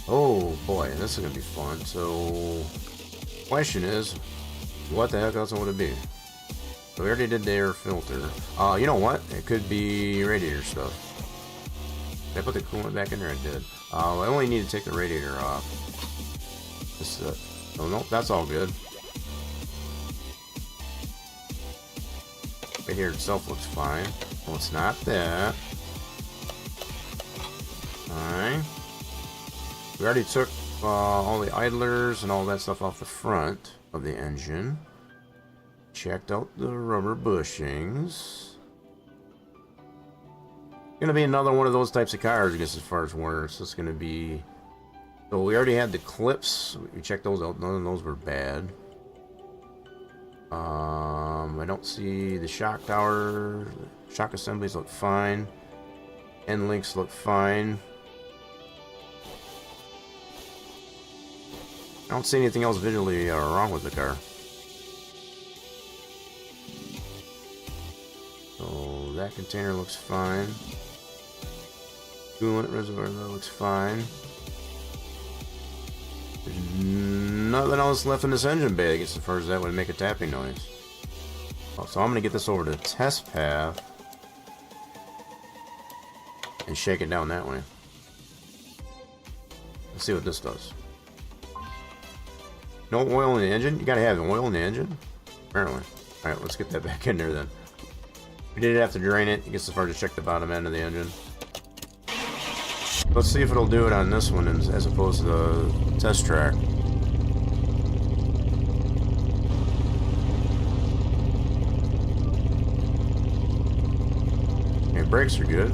Oh boy, this is gonna be fun. So, question is, what the heck else would it be? So we already did the air filter. You know what? It could be radiator stuff. Did I put the coolant back in there? I did. I only need to take the radiator off. Just, oh no, that's all good. Radiator itself looks fine. Well, it's not that. Alright. We already took all the idlers and all that stuff off the front of the engine. Checked out the rubber bushings. Gonna be another one of those types of cars, I guess, as far as wear. So it's gonna be... So we already had the clips. We checked those out. None of those were bad. I don't see the shock tower. Shock assemblies look fine. End links look fine. I don't see anything else visually wrong with the car. So that container looks fine. Coolant reservoir, that looks fine. There's nothing else left in this engine bay, I guess, as far as that would make a tapping noise. So I'm going to get this over to the test path and shake it down that way. Let's see what this does. No oil in the engine? You got to have oil in the engine? Apparently. Alright, let's get that back in there then. We did have to drain it. I guess as far as check the bottom end of the engine. Let's see if it'll do it on this one as opposed to the test track. Okay, brakes are good.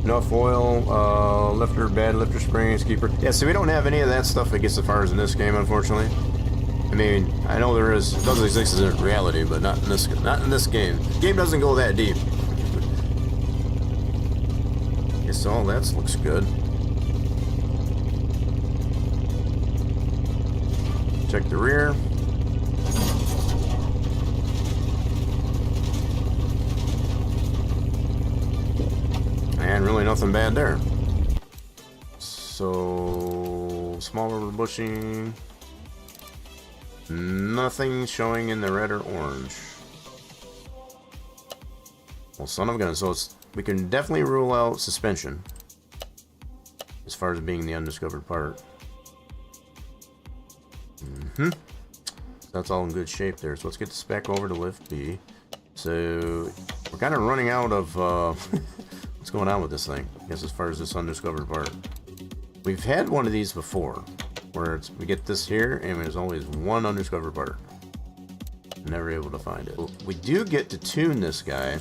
Enough oil, lifter bed, lifter springs, keeper. Yeah, so we don't have any of that stuff that gets as far as in this game, unfortunately. I mean, I know there is, it does exist in reality, but not in this game. The game doesn't go that deep. Okay, so all that looks good. Check the rear. And really nothing bad there. So, small rubber bushing. Nothing showing in the red or orange. Well, son of a gun. So we can definitely rule out suspension as far as being the undiscovered part. So that's all in good shape there. So let's get this back over to lift B. So we're kind of running out of what's going on with this thing, I guess, as far as this undiscovered part. We've had one of these before, where we get this here, and there's always one undiscovered part. Never able to find it. We do get to tune this guy.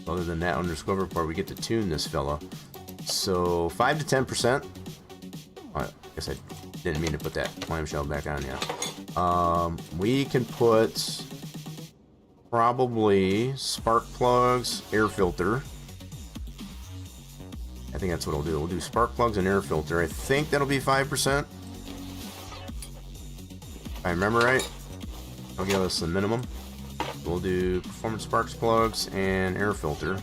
Other than that undiscovered part, we get to tune this fella. So 5 to 10%. I guess I didn't mean to put that clamshell back on yet. We can put probably spark plugs, air filter. I think that's what we'll do. We'll do spark plugs and air filter. I think that'll be 5%. If I remember right. I'll give us the minimum. We'll do performance sparks plugs and air filter.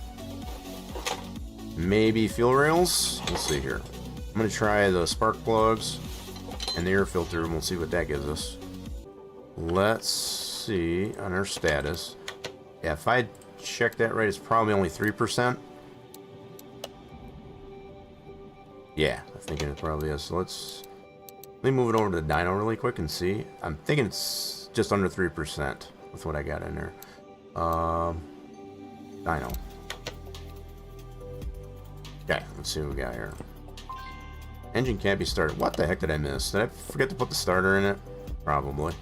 Maybe fuel rails. Let's see here. I'm going to try the spark plugs and the air filter, and we'll see what that gives us. Let's see on our status. Yeah, if I check that right, it's probably only 3%. Yeah, I'm thinking it probably is. So let me move it over to the dyno really quick and see. I'm thinking it's just under 3% with what I got in there. Dyno. Okay, let's see what we got here. Engine can't be started. What the heck did I miss? Did I forget to put the starter in it? Probably.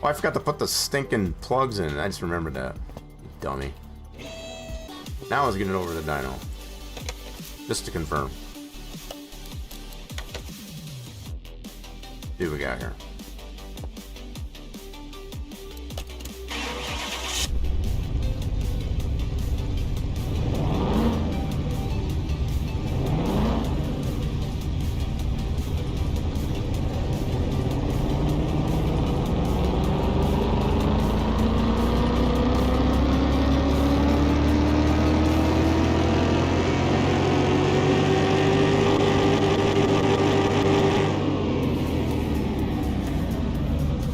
Oh, I forgot to put the stinking plugs in. I just remembered that. You dummy. Now let's get it over to the dyno. Just to confirm. See what we got here.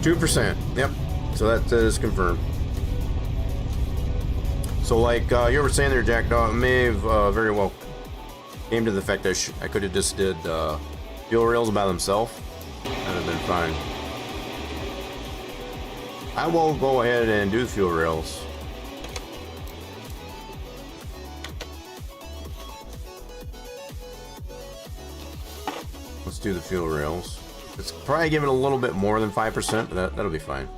2%. Yep. So that is confirmed. So like you were saying there, Jack Dog, may have very well came to the fact that I could have just did fuel rails by themselves. That'd have been fine. I will go ahead and do the fuel rails. Let's do the fuel rails. It's probably giving a little bit more than 5%, but that'll be fine.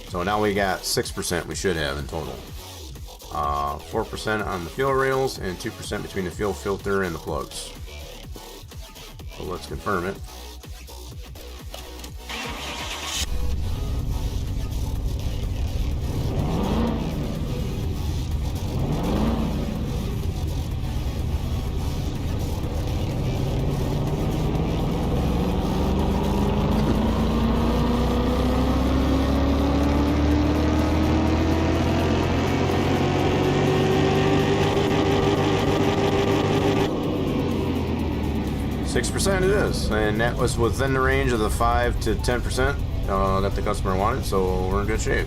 So now we got 6% we should have in total. 4% on the fuel rails and 2% between the fuel filter and the plugs. So let's confirm it. 6% it is, and that was within the range of the 5 to 10% that the customer wanted, so we're in good shape.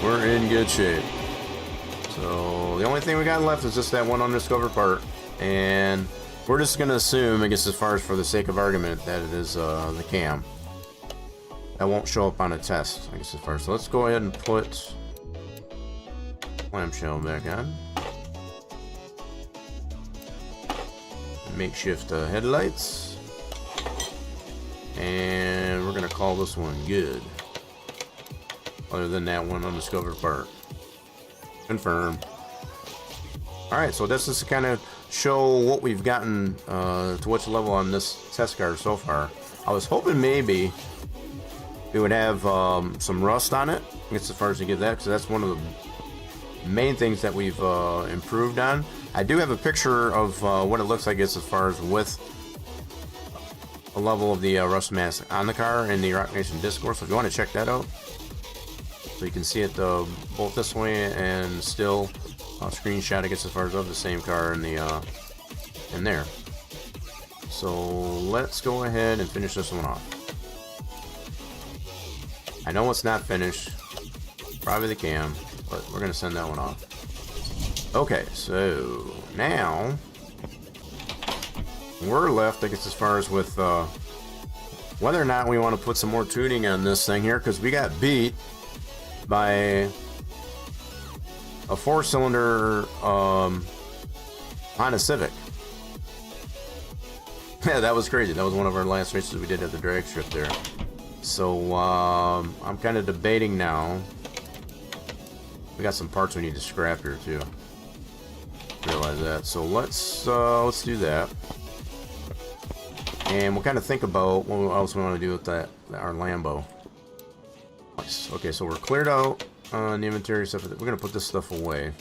We're in good shape. So the only thing we got left is just that one undiscovered part, and we're just gonna assume, I guess as far as for the sake of argument, that it is the cam. That won't show up on a test, I guess as far as. So let's go ahead and put clamshell back on. Makeshift headlights, and we're gonna call this one good. Other than that one undiscovered part. Confirm. Alright, so this is to kind of show what we've gotten to which level on this test car so far. I was hoping maybe we would have some rust on it, I guess as far as to get that, because that's one of the main things that we've improved on. I do have a picture of what it looks like as far as with a level of the rust mask on the car in the Rock Nation Discord, so if you want to check that out, so you can see it both this way and still screenshot, I guess as far as of the same car in the in there. So let's go ahead and finish this one off. I know it's not finished, probably the cam, but we're gonna send that one off. Okay, so now we're left, I guess, as far as with whether or not we want to put some more tuning on this thing here, because we got beat by a 4-cylinder Honda Civic. Yeah, that was crazy. That was one of our last races we did at the drag strip there. So I'm kind of debating now. We got some parts we need to scrap here too. Realize that. So let's do that, and we'll kind of think about what else we want to do with that our Lambo. Nice. Okay, so we're cleared out on the inventory stuff. We're gonna put this stuff away.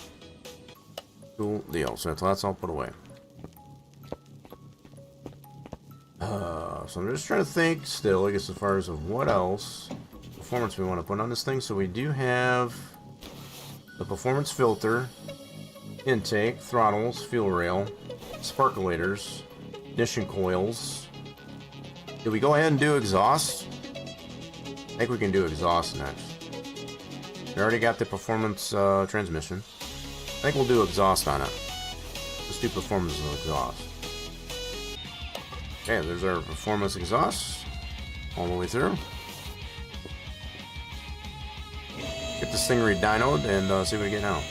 Cool deal. So that's all put away. So I'm just trying to think still, I guess, as far as of what else performance we want to put on this thing. So we do have the performance filter, intake, throttles, fuel rail, sparkulators, ignition coils. Did we go ahead and do exhaust? I think we can do exhaust next. We already got the performance transmission. I think we'll do exhaust on it. Let's do performance and exhaust. Okay, there's our performance exhaust all the way through. Get this thing re-dynoed and see what we get now.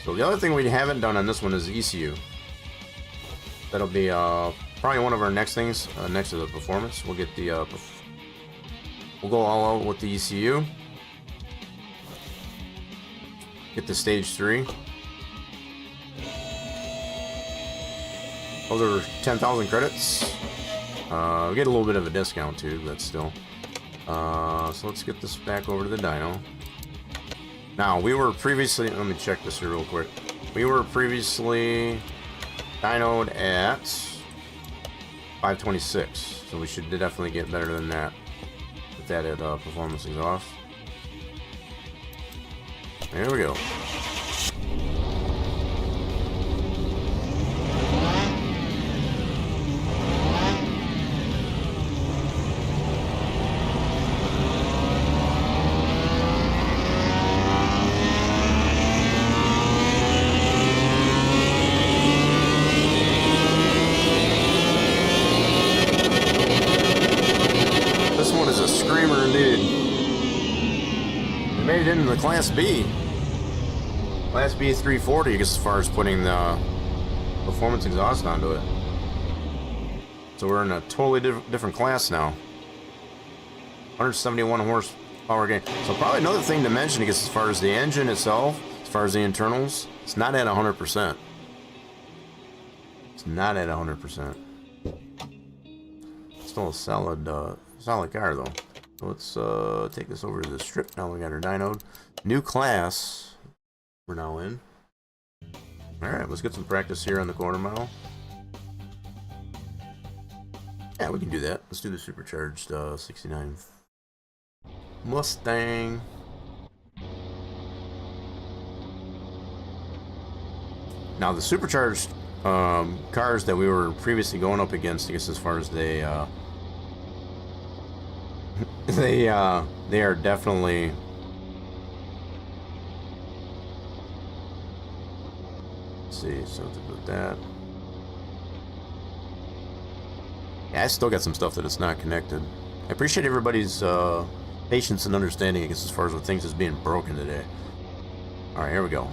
So the other thing we haven't done on this one is the ECU. That'll be probably one of our next things next to the performance. We'll get the we'll go all out with the ECU. Get the stage 3. Those are 10,000 credits. We get a little bit of a discount too, but still. So let's get this back over to the dyno. Now, we were previously, let me check this here real quick. We were previously dynoed at 526, so we should definitely get better than that with that at performance exhaust. There we go. In the Class B 340, I guess, as far as putting the performance exhaust onto it. So we're in a totally different class now. 171 horsepower gain. So probably another thing to mention, I guess, as far as the engine itself, as far as the internals, it's not at 100%. It's not at 100%. Still a solid car though. So let's take this over to the strip. Now we got our dynoed. New class we're now in. Alright, let's get some practice here on the quarter mile. Yeah, we can do that. Let's do the supercharged 69 Mustang. Now the supercharged cars that we were previously going up against, I guess as far as they they are definitely let's see something with that. Yeah, I still got some stuff that it's not connected. I appreciate everybody's patience and understanding, I guess, as far as what things is being broken today. All right, here we go.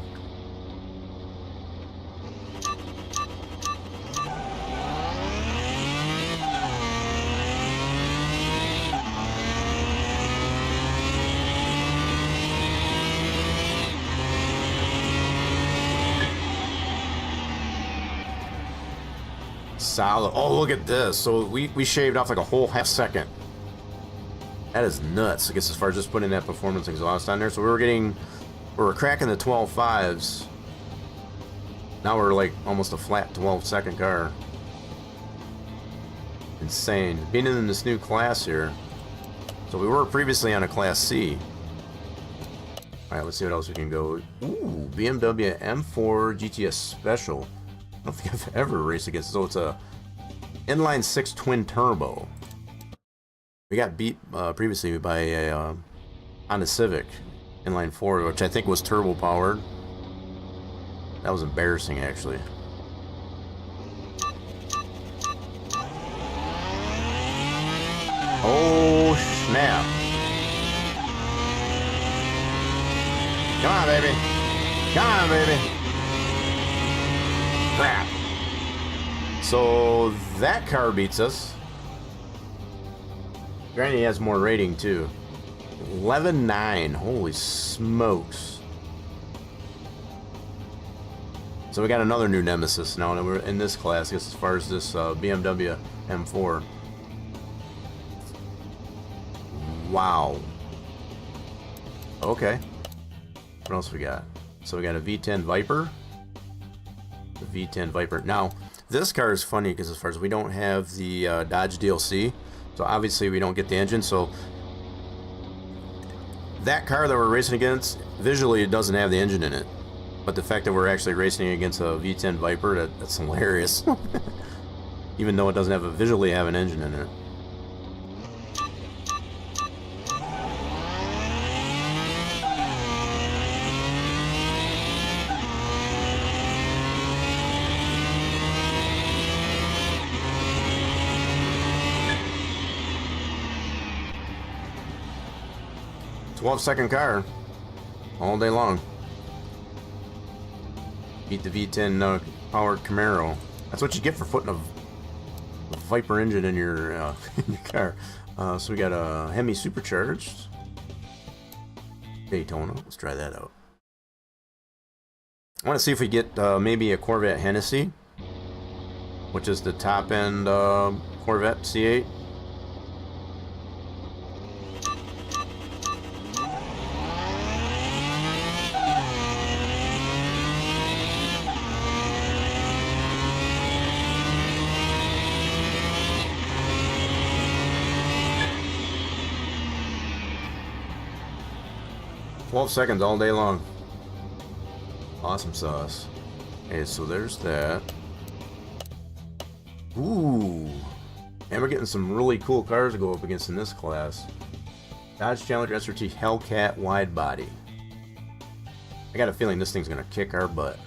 Solid. Oh, look at this. So we shaved off like a whole half second. That is nuts, I guess, as far as just putting that performance exhaust on there. So we were cracking the 12.5s. Now we're like almost a flat 12-second car. Insane. Being in this new class here. So we were previously on a Class C. Alright, let's see what else we can go. Ooh, BMW M4 GTS Special. I don't think I've ever raced against it. So it's a inline 6 twin turbo. We got beat previously by a Honda Civic inline 4, which I think was turbo powered. That was embarrassing, actually. Oh snap! Come on, baby! Come on, baby! Crap. So that car beats us. Granted, he has more rating too. 11.9. Holy smokes. So we got another new nemesis now, and we're in this class, I guess, as far as this BMW M4. Wow. Okay. What else we got? So we got a V10 Viper. The V10 Viper. Now, this car is funny because as far as we don't have the Dodge DLC, so obviously we don't get the engine. So that car that we're racing against, visually it doesn't have the engine in it. But the fact that we're actually racing against a V10 Viper, that's hilarious. Even though it doesn't have visually have an engine in it. Second car all day long. Beat the V10 powered Camaro. That's what you get for putting a Viper engine in your car. So we got a Hemi supercharged Daytona. Let's try that out. I want to see if we get maybe a Corvette Hennessy, which is the top end Corvette C8. Seconds all day long. Awesome sauce. Okay, so there's that. Ooh. And we're getting some really cool cars to go up against in this class. Dodge Challenger SRT Hellcat wide body. I got a feeling this thing's gonna kick our butt.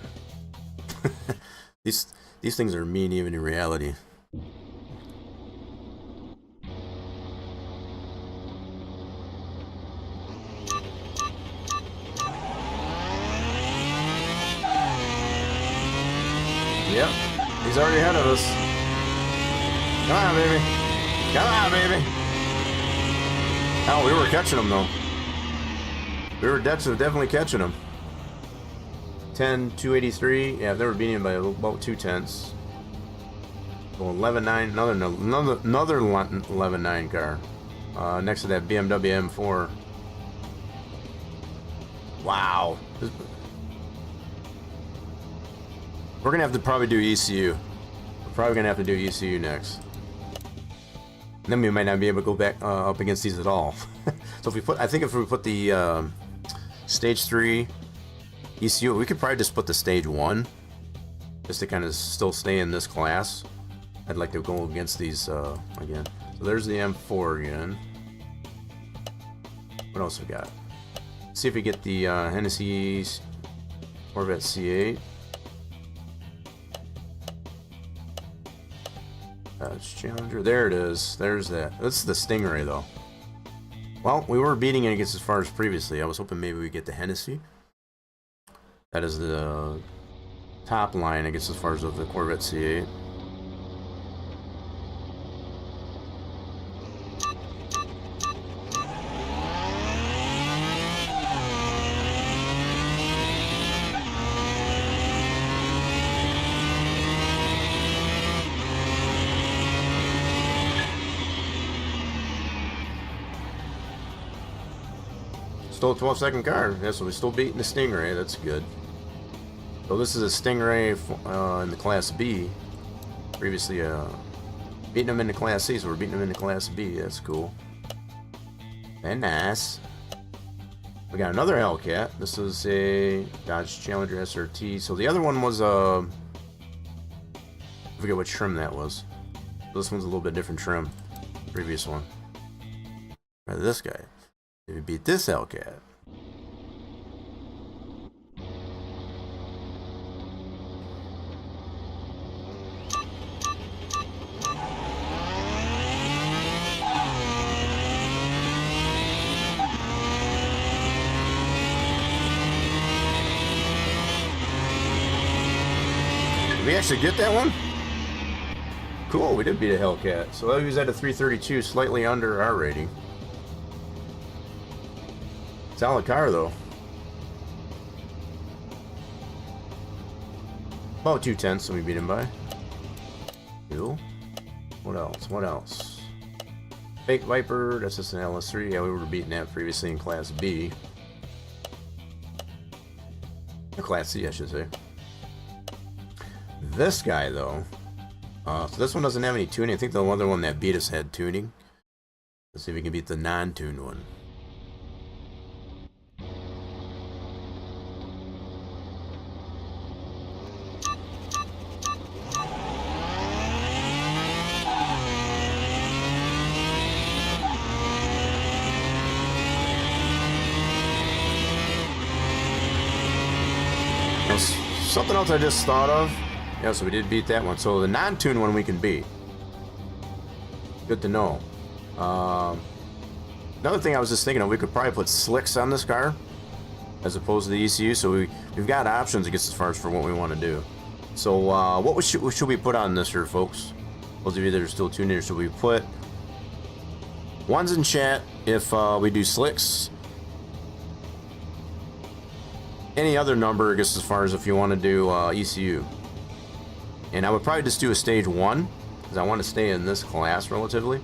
These things are mean even in reality. Yep, he's already ahead of us. Come on, baby. Come on, baby. Oh, we were catching him, though. We were definitely catching him. 10.283. Yeah, they were beating him by about 2/10. Well, 11.9. Another 11.9 car. Next to that BMW M4. Wow. We're gonna have to probably do ECU. We're probably gonna have to do ECU next. And then we might not be able to go back up against these at all. So if we put, I think if we put the stage 3 ECU, we could probably just put the stage 1 just to kind of still stay in this class. I'd like to go against these again. So there's the M4 again. What else we got? See if we get the Hennessy Corvette C8. Challenger. There it is. There's that. This is the Stingray though. Well, we were beating it against as far as previously. I was hoping maybe we get the Hennessy. That is the top line, I guess, as far as of the Corvette C8. Still a 12-second car. Yeah, so we're still beating the Stingray. That's good. So this is a Stingray in the Class B. Previously, beating them in the Class C, so we're beating them in the Class B. That's cool. And nice. We got another Hellcat. This is a Dodge Challenger SRT. So the other one was I forget what trim that was. This one's a little bit different trim. Previous one. Right, this guy. If we beat this Hellcat. Did we actually get that one? Cool, we did beat a Hellcat. So that was at a 332, slightly under our rating. Solid car though. About 210, so we beat him by. Cool. What else? What else? Fake Viper, that's just an LS3. Yeah, we were beating that previously in Class B. Or Class C, I should say. This guy though. So this one doesn't have any tuning. I think the other one that beat us had tuning. Let's see if we can beat the non-tuned one. Something else I just thought of. Yeah, so we did beat that one. So the non-tuned one we can beat. Good to know. Another thing I was just thinking of, we could probably put slicks on this car as opposed to the ECU. So we've got options, I guess, as far as for what we want to do. So what should we put on this here, folks? Those of you that are still tuning in, should we put ones in chat if we do slicks? Any other number, I guess, as far as if you want to do ECU. And I would probably just do a stage 1, because I want to stay in this class relatively.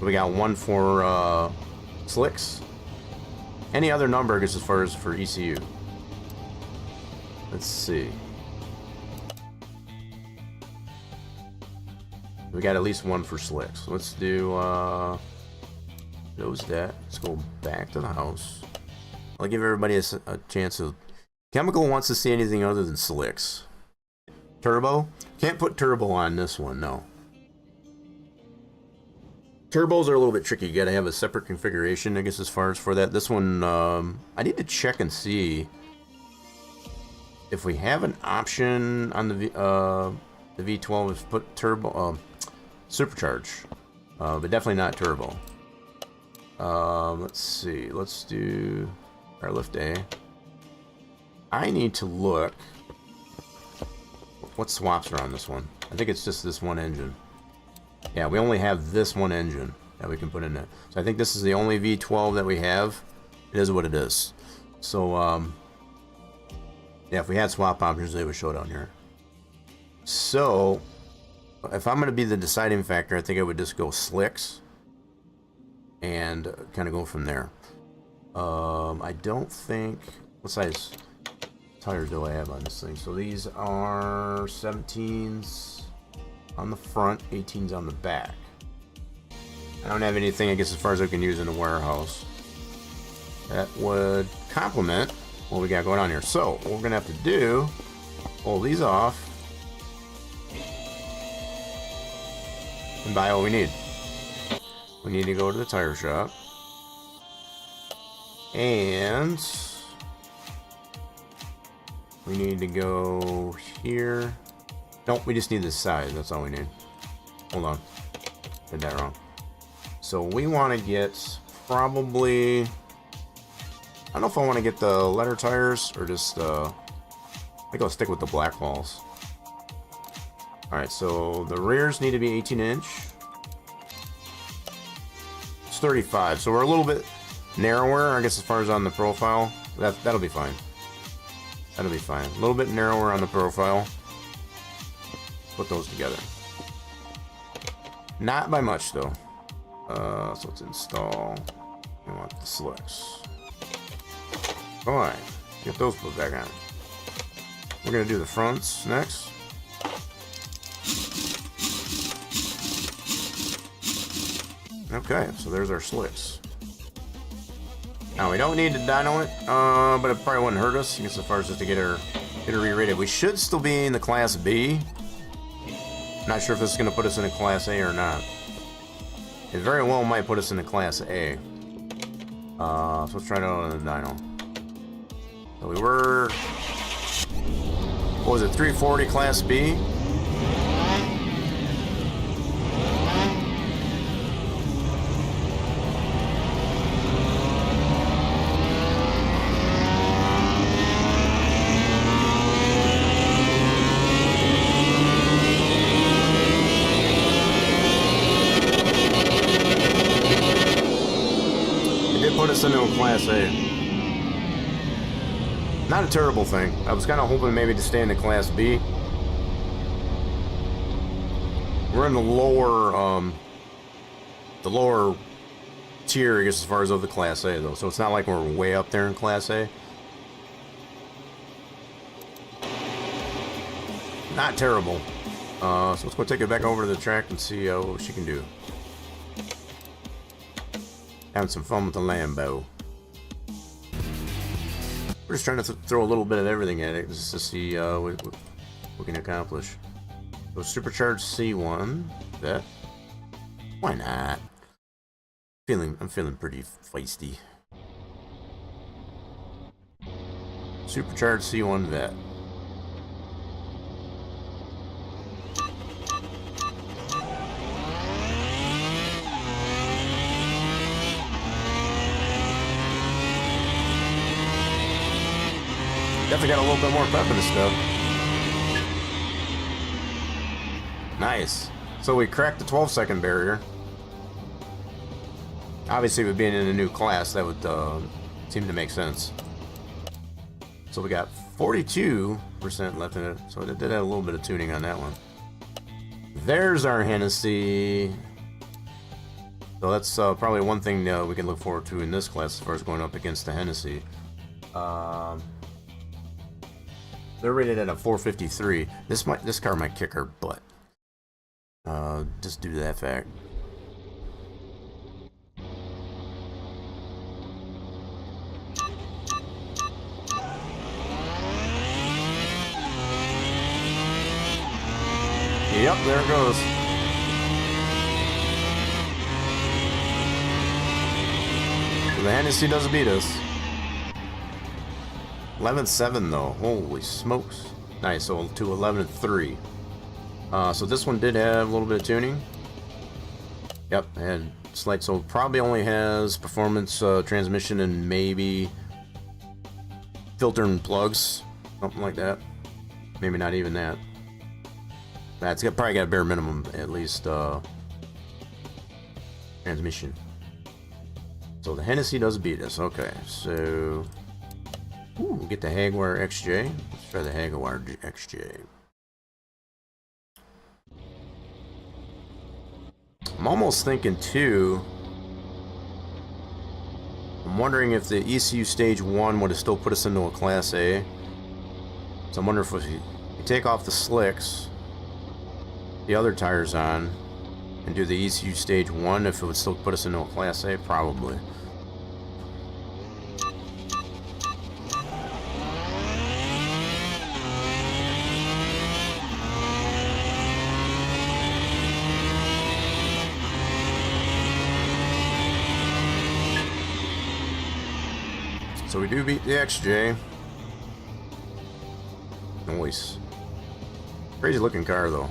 We got one for slicks. Any other number, I guess, as far as for ECU. Let's see. We got at least one for slicks. Let's do that. Let's go back to the house. I'll give everybody a chance to. Chemical wants to see anything other than slicks. Turbo? Can't put turbo on this one, no. Turbos are a little bit tricky. You gotta have a separate configuration, I guess, as far as for that. This one, I need to check and see if we have an option on the V12 is put turbo, supercharge, but definitely not turbo. Let's see. Let's do our lift A. I need to look. What swaps are on this one? I think it's just this one engine. Yeah, we only have this one engine that we can put in there. So I think this is the only V12 that we have. It is what it is. So, yeah, if we had swap options, they would show down here. So, if I'm going to be the deciding factor, I think I would just go slicks and kind of go from there. I don't think... What size tires do I have on this thing? So these are 17s on the front, 18s on the back. I don't have anything, I guess, as far as I can use in the warehouse that would complement what we got going on here. So what we're gonna have to do, pull these off and buy all we need. We need to go to the tire shop and we need to go here. Nope, we just need this size. That's all we need. Hold on, did that wrong. So we want to get probably, I don't know if I want to get the leather tires or just I think I'll stick with the black walls. Alright, so the rears need to be 18-inch. It's 35, so we're a little bit narrower, I guess, as far as on the profile. That'll be fine. That'll be fine. A little bit narrower on the profile. Put those together. Not by much, though. So let's install. We want the slicks. Alright, get those put back on. We're gonna do the fronts next. Okay, so there's our slicks. Now we don't need to dyno it, but it probably wouldn't hurt us, I guess, as far as just to get her re-rated. We should still be in the Class B. Not sure if this is gonna put us in a Class A or not. It very well might put us in the Class A. So let's try it out on the dyno. So we were, what was it, 340 Class B? Put us into a Class A. Not a terrible thing. I was kind of hoping maybe to stay in the Class B. We're in the lower tier, I guess, as far as of the Class A, though. So it's not like we're way up there in Class A. Not terrible. So let's go take it back over to the track and see what she can do. Having some fun with the Lambo. We're just trying to throw a little bit of everything at it just to see what we can accomplish. So supercharged C1. That. Why not? I'm feeling pretty feisty. Supercharged C1 vet. Definitely got a little bit more pep in this stuff. Nice. So we cracked the 12-second barrier. Obviously, with being in a new class, that would seem to make sense. So we got 42% left in it. So it did have a little bit of tuning on that one. There's our Hennessy. So that's probably one thing we can look forward to in this class as far as going up against the Hennessy. They're rated at a 453. This car might kick her butt. Just due to that fact. Yep, there it goes. The Hennessy doesn't beat us. 11-7 though. Holy smokes. Nice, so to 11-3. So this one did have a little bit of tuning. Yep, and slight, so probably only has performance, transmission, and maybe filter and plugs. Something like that. Maybe not even that. That's probably got a bare minimum, at least, transmission. So the Hennessy does beat us. Okay, so ooh, we'll get the Jaguar XJ. Let's try the Jaguar XJ. I'm almost thinking too, I'm wondering if the ECU stage 1 would have still put us into a Class A. So I'm wondering if we take off the slicks, the other tires on, and do the ECU stage 1, if it would still put us into a Class A. Probably. so we do beat the XJ. Nice. Crazy looking car though.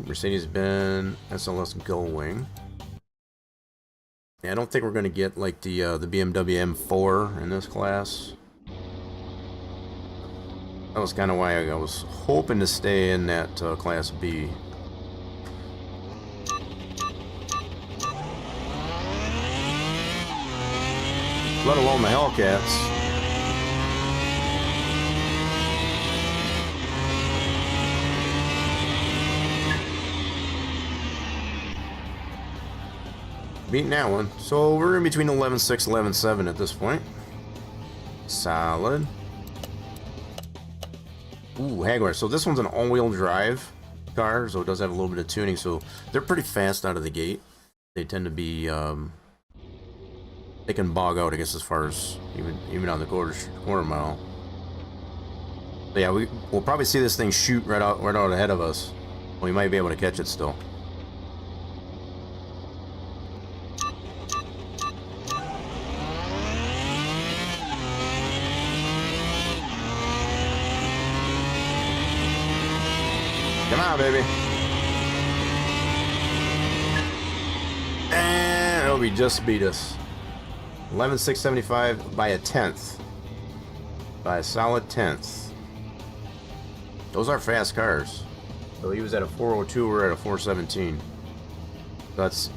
Mercedes-Benz SLS Gullwing. Yeah, I don't think we're gonna get like the BMW M4 in this class. That was kind of why I was hoping to stay in that Class B. Let alone the Hellcats. Beating that one. So we're in between 11.6, 11.7 at this point. Solid. Ooh, Jaguar. So this one's an all-wheel drive car, so it does have a little bit of tuning. So they're pretty fast out of the gate. They tend to be, they can bog out, I guess, as far as even on the quarter mile. But yeah, we'll probably see this thing shoot right out ahead of us. We might be able to catch it still. Come on, baby. And oh, we just beat us. 11.675 by a tenth. By a solid tenth. Those are fast cars. So he was at a 402, we're at a 417. So that's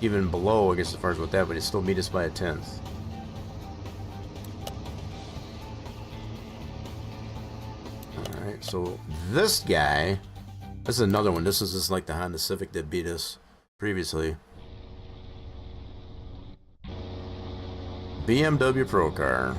even below, I guess, as far as with that, but it still beat us by a tenth. Alright, so this guy, this is another one. This is just like the Honda Civic that beat us previously. BMW Pro Car.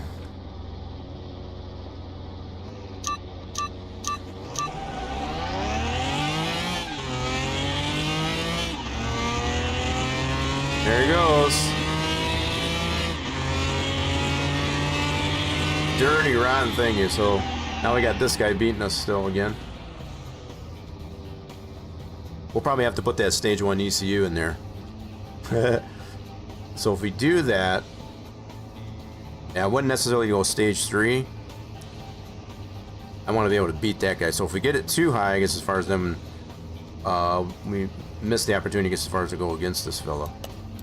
There he goes. Dirty, rotten thingy. So now we got this guy beating us still again. We'll probably have to put that stage 1 ECU in there. So if we do that, yeah, I wouldn't necessarily go stage 3. I want to be able to beat that guy. So if we get it too high, I guess as far as them, we miss the opportunity, I guess, as far as to go against this fella.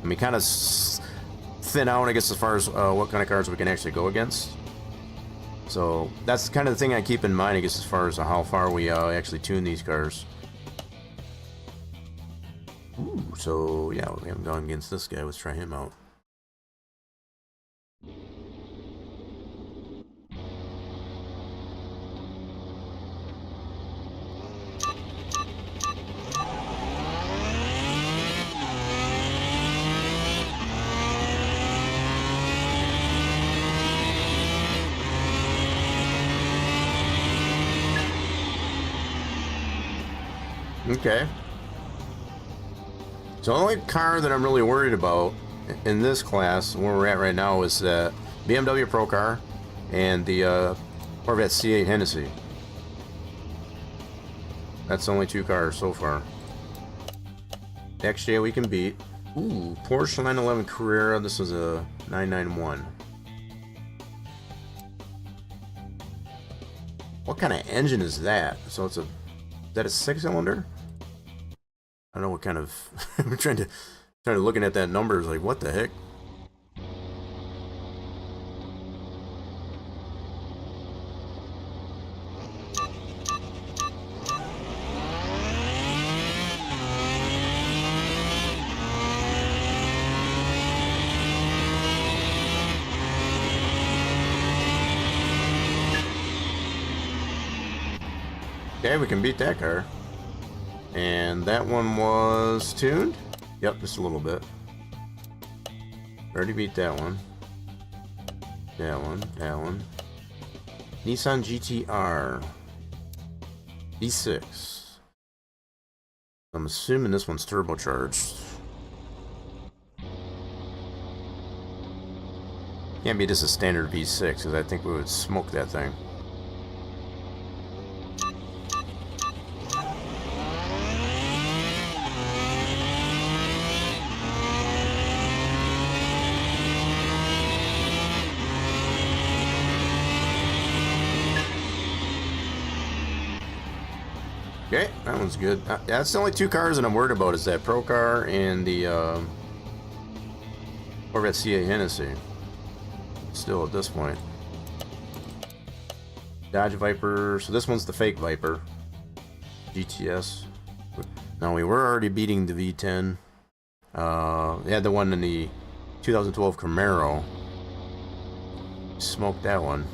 And we kind of thin out, I guess, as far as what kind of cars we can actually go against. So that's kind of the thing I keep in mind, I guess, as far as how far we actually tune these cars. Ooh, so yeah, we haven't gone against this guy. Let's try him out. Okay. So the only car that I'm really worried about in this class, where we're at right now, is the BMW Pro Car and the Corvette C8 Hennessy. That's the only 2 cars so far. XJ we can beat. Ooh, Porsche 911 Carrera. This is a 991. What kind of engine is that? So it's is that a 6-cylinder? I don't know what kind of. I'm trying to looking at that number. Is like, what the heck? Okay, we can beat that car. And that one was tuned? Yep, just a little bit. Already beat that one. That one, that one. Nissan GTR. V6. I'm assuming this one's turbocharged. Can't be just a standard V6, because I think we would smoke that thing. Okay, that one's good. That's the only two cars that I'm worried about, is that Pro car and the Corvette C8 Hennessy. Still at this point. Dodge Viper. So this one's the fake Viper. GTS. Now we were already beating the V10. They had the one in the 2012 Camaro. Smoked that one.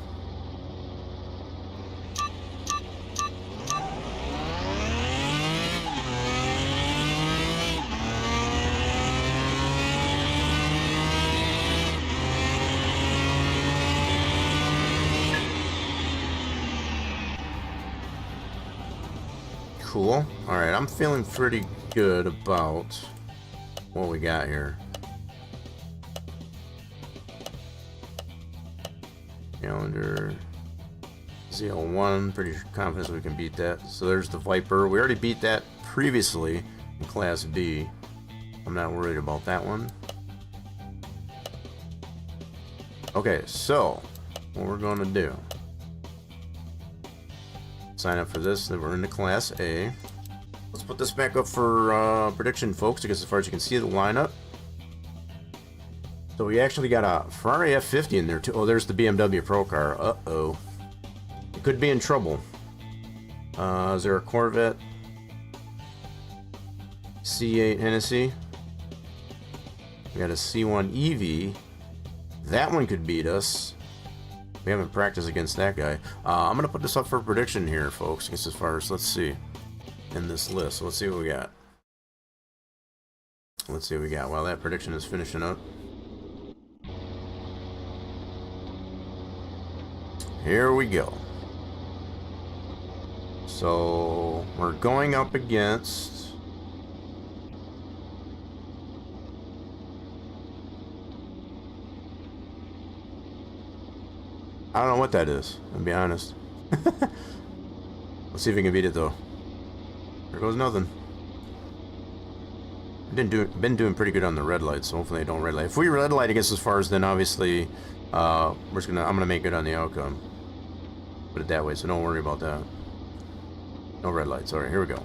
Cool. Alright, I'm feeling pretty good about what we got here. Calendar ZL1, pretty confident we can beat that. So there's the Viper. We already beat that previously in Class B. I'm not worried about that one. Okay, so what we're going to do. Sign up for this, then we're into Class A. Let's put this back up for prediction, folks, because as far as you can see the lineup. So we actually got a Ferrari F50 in there too. Oh, there's the BMW Pro car. Uh-oh. It could be in trouble. Is there a Corvette C8 Hennessy? We got a C1 EV. That one could beat us. We haven't practiced against that guy. I'm going to put this up for prediction here, folks. As far as, let's see, in this list. Let's see what we got. Let's see what we got while that prediction is finishing up. Here we go. So, we're going up against... I don't know what that is, I'll be honest. Let's see if we can beat it though. There goes nothing. Been doing pretty good on the red lights, so hopefully they don't red light. If we red light against as far as, then obviously I'm gonna make good on the outcome. Put it that way, so don't worry about that. No red lights. Alright, here we go.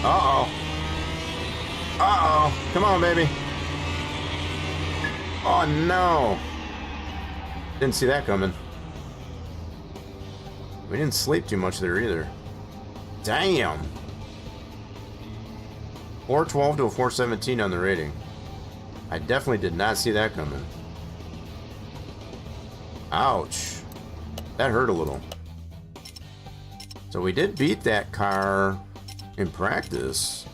Uh-oh. Uh-oh. Come on, baby. Oh, no. Didn't see that coming. We didn't sleep too much there either. Damn. 412 to a 417 on the rating. I definitely did not see that coming. Ouch. That hurt a little. So we did beat that car in practice.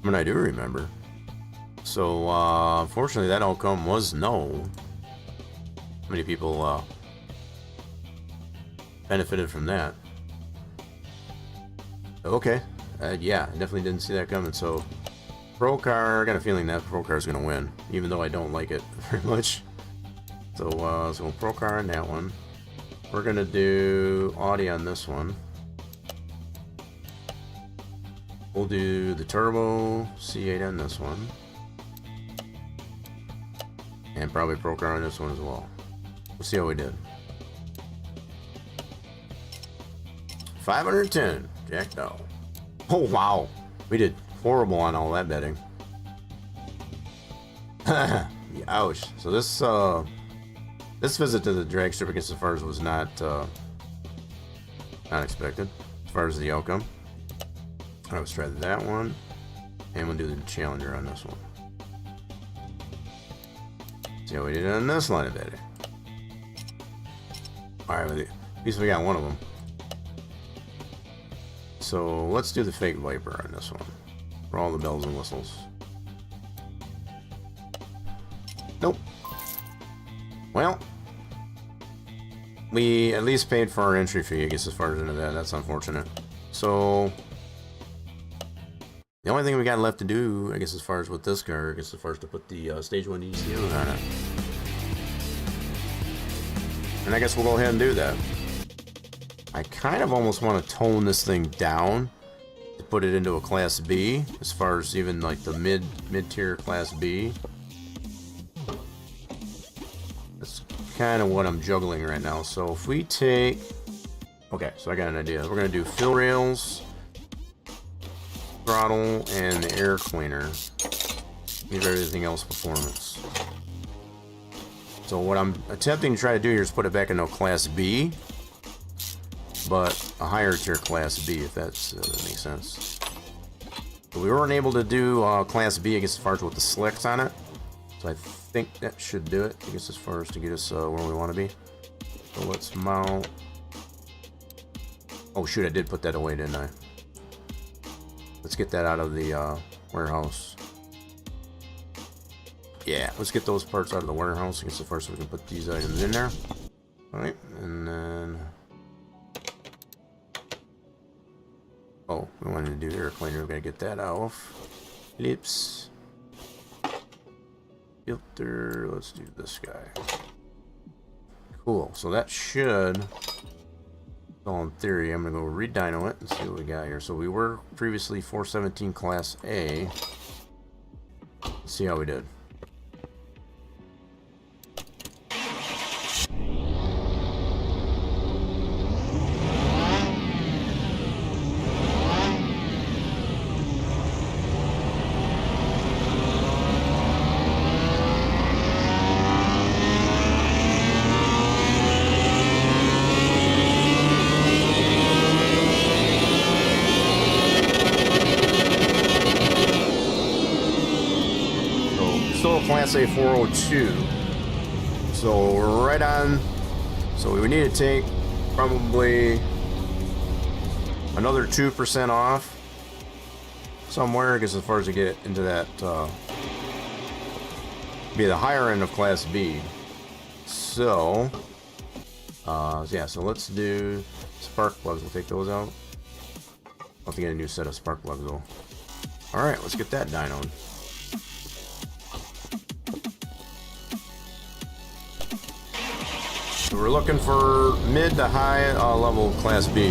I mean, I do remember. So, unfortunately, that outcome was no. How many people benefited from that? Okay. Yeah, I definitely didn't see that coming. So, Pro car, I got a feeling that Pro car is going to win, even though I don't like it very much. So, so Pro car on that one. We're going to do Audi on this one. We'll do the Turbo C8 on this one. And probably Pro car on this one as well. We'll see how we did. 510. Jack Dow. Oh, wow. We did horrible on all that betting. Ouch. So this visit to the drag strip against the Furs was not unexpected as far as the outcome. Let's try that one, and we'll do the Challenger on this one. See how we did on this line of betting. Alright, at least we got one of them. So let's do the fake Viper on this one, for all the bells and whistles. Nope. Well, we at least paid for our entry fee, I guess, as far as into that. That's unfortunate. So the only thing we got left to do, I guess, as far as with this car, I guess, as far as to put the Stage 1 ECU on it. And I guess we'll go ahead and do that. I kind of almost want to tone this thing down to put it into a Class B, as far as even like the mid-tier Class B. kind of what I'm juggling right now. So if we take... Okay, so I got an idea. We're going to do fill rails, throttle, and the air cleaner. Leave everything else performance. So what I'm attempting to try to do here is put it back into Class B, but a higher tier Class B, if that makes sense. So we weren't able to do Class B, I guess, as far as with the slicks on it. So I think that should do it, I guess, as far as to get us where we want to be. So let's mount... Oh shoot, I did put that away, didn't I? Let's get that out of the warehouse. Yeah, let's get those parts out of the warehouse. I guess the first we can put these items in there. Alright, and then... Oh, we wanted to do air cleaner. We gotta get that off. Lips. Filter. Let's do this guy. Cool. So that should... Well, in theory, I'm gonna go re-dyno it and see what we got here. So we were previously 417 Class A. Let's see how we did. Class A 402. So we're right on. So we need to take probably another 2% off somewhere, because as far as we get into that, be the higher end of Class B. So, yeah. So let's do spark plugs. We'll take those out. I'll have to get a new set of spark plugs though. All right, let's get that dynoed. So we're looking for mid to high level Class B.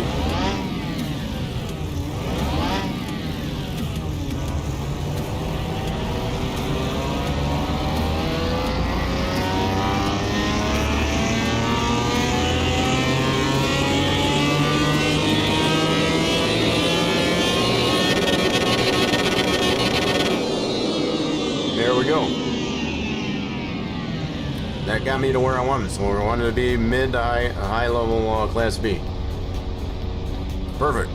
There we go. That got me to where I wanted, so we wanted to be mid to high level Class B. Perfect.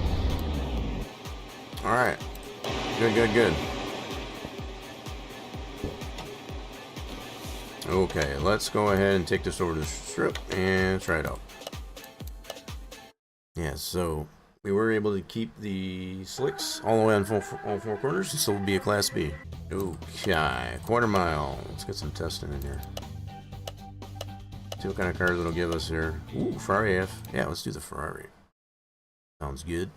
All right. Good. Okay, let's go ahead and take this over to the strip and try it out. Yeah, so we were able to keep the slicks all the way on all four corners, so it'll be a Class B. Okay, quarter mile. Let's get some testing in here. See what kind of cars it'll give us here. Ooh, Ferrari F. Yeah, let's do the Ferrari. Sounds good.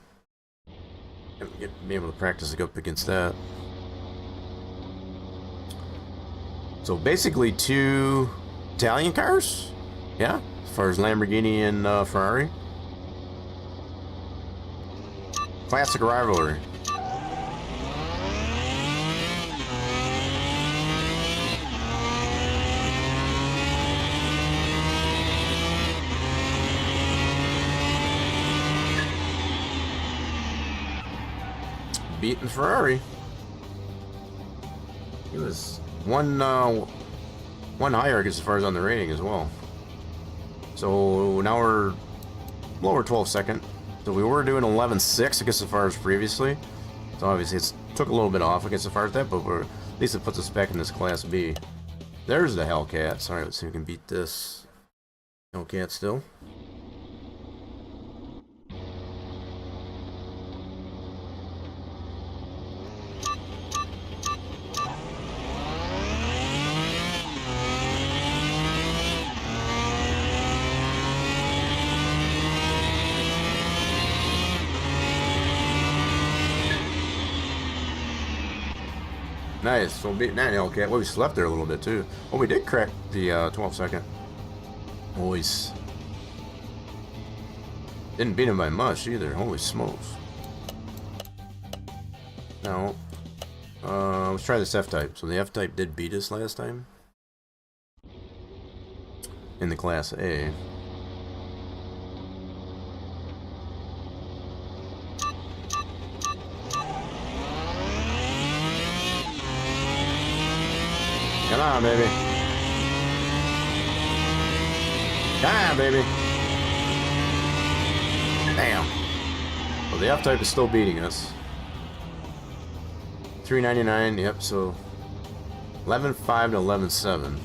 Be able to practice up against that. So basically 2 Italian cars. Yeah, as far as Lamborghini and Ferrari. Classic rivalry. Beating Ferrari. He was one higher, I guess, as far as on the rating as well. So now we're lower 12 second. So we were doing 11.6, I guess, as far as previously. So obviously it took a little bit off, I guess, as far as that, but at least it puts us back in this Class B. There's the Hellcat. Sorry, let's see if we can beat this Hellcat still. Nice, so beating that Hellcat. Well, we slept there a little bit too. Oh, we did crack the 12 second. Always. Didn't beat him by much either. Holy smokes. Now, let's try this F-Type. So the F-Type did beat us last time. in the Class A. Come on, baby. Come on, baby. Damn. Well, the F-Type is still beating us. 399, yep, so 11.5 to 11.7.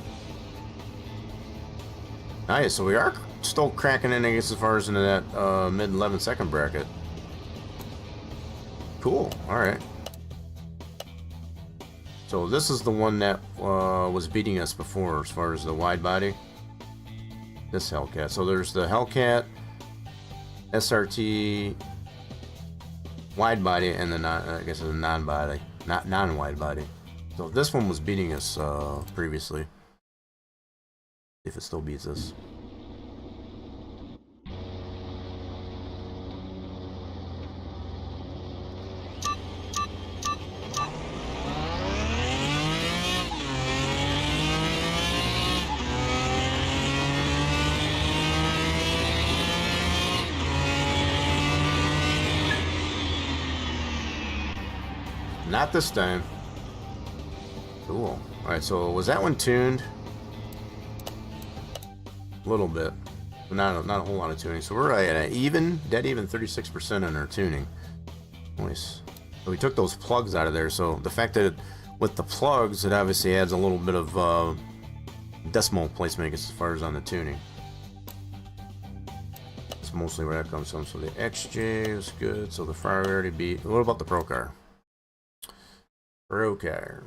Nice, so we are still cracking in, I guess, as far as into that mid 11-second bracket. Cool, alright. So this is the one that was beating us before as far as the wide body. This Hellcat. So there's the Hellcat, SRT, wide body, and the I guess it's a non-body, not non-wide body. So this one was beating us previously. If it still beats us. Not this time. Cool. Alright, so was that one tuned? A little bit. Not a whole lot of tuning. So we're at an even, dead even 36% on our tuning. Nice. So we took those plugs out of there. So the fact that with the plugs, it obviously adds a little bit of decimal placement, I guess, as far as on the tuning. That's mostly where that comes from. So the XJ is good. So the Fire already beat. What about the Pro Car? Pro Car.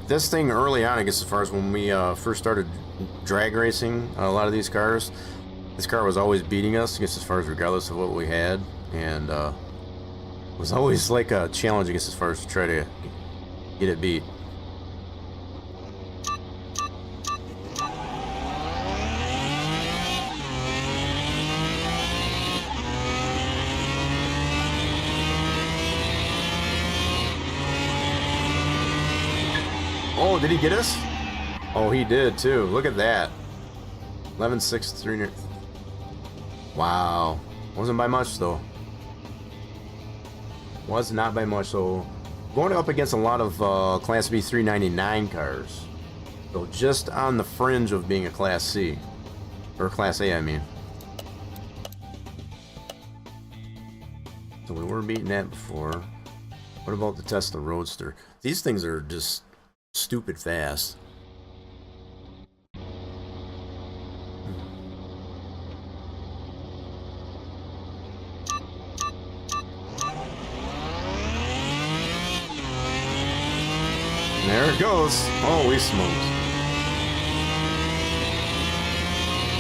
This thing early on, I guess, as far as when we first started drag racing a lot of these cars, this car was always beating us, I guess, as far as regardless of what we had, and it was always like a challenge, I guess, as far as to try to get it beat. Oh, did he get us? Oh, he did too. Look at that. 11.63. Wow. Wasn't by much though. Was not by much. So going up against a lot of Class B 399 cars. So just on the fringe of being a Class C. Or Class A, I mean. So we were beating that before. What about the Tesla Roadster? These things are just stupid fast. There it goes. Holy smokes.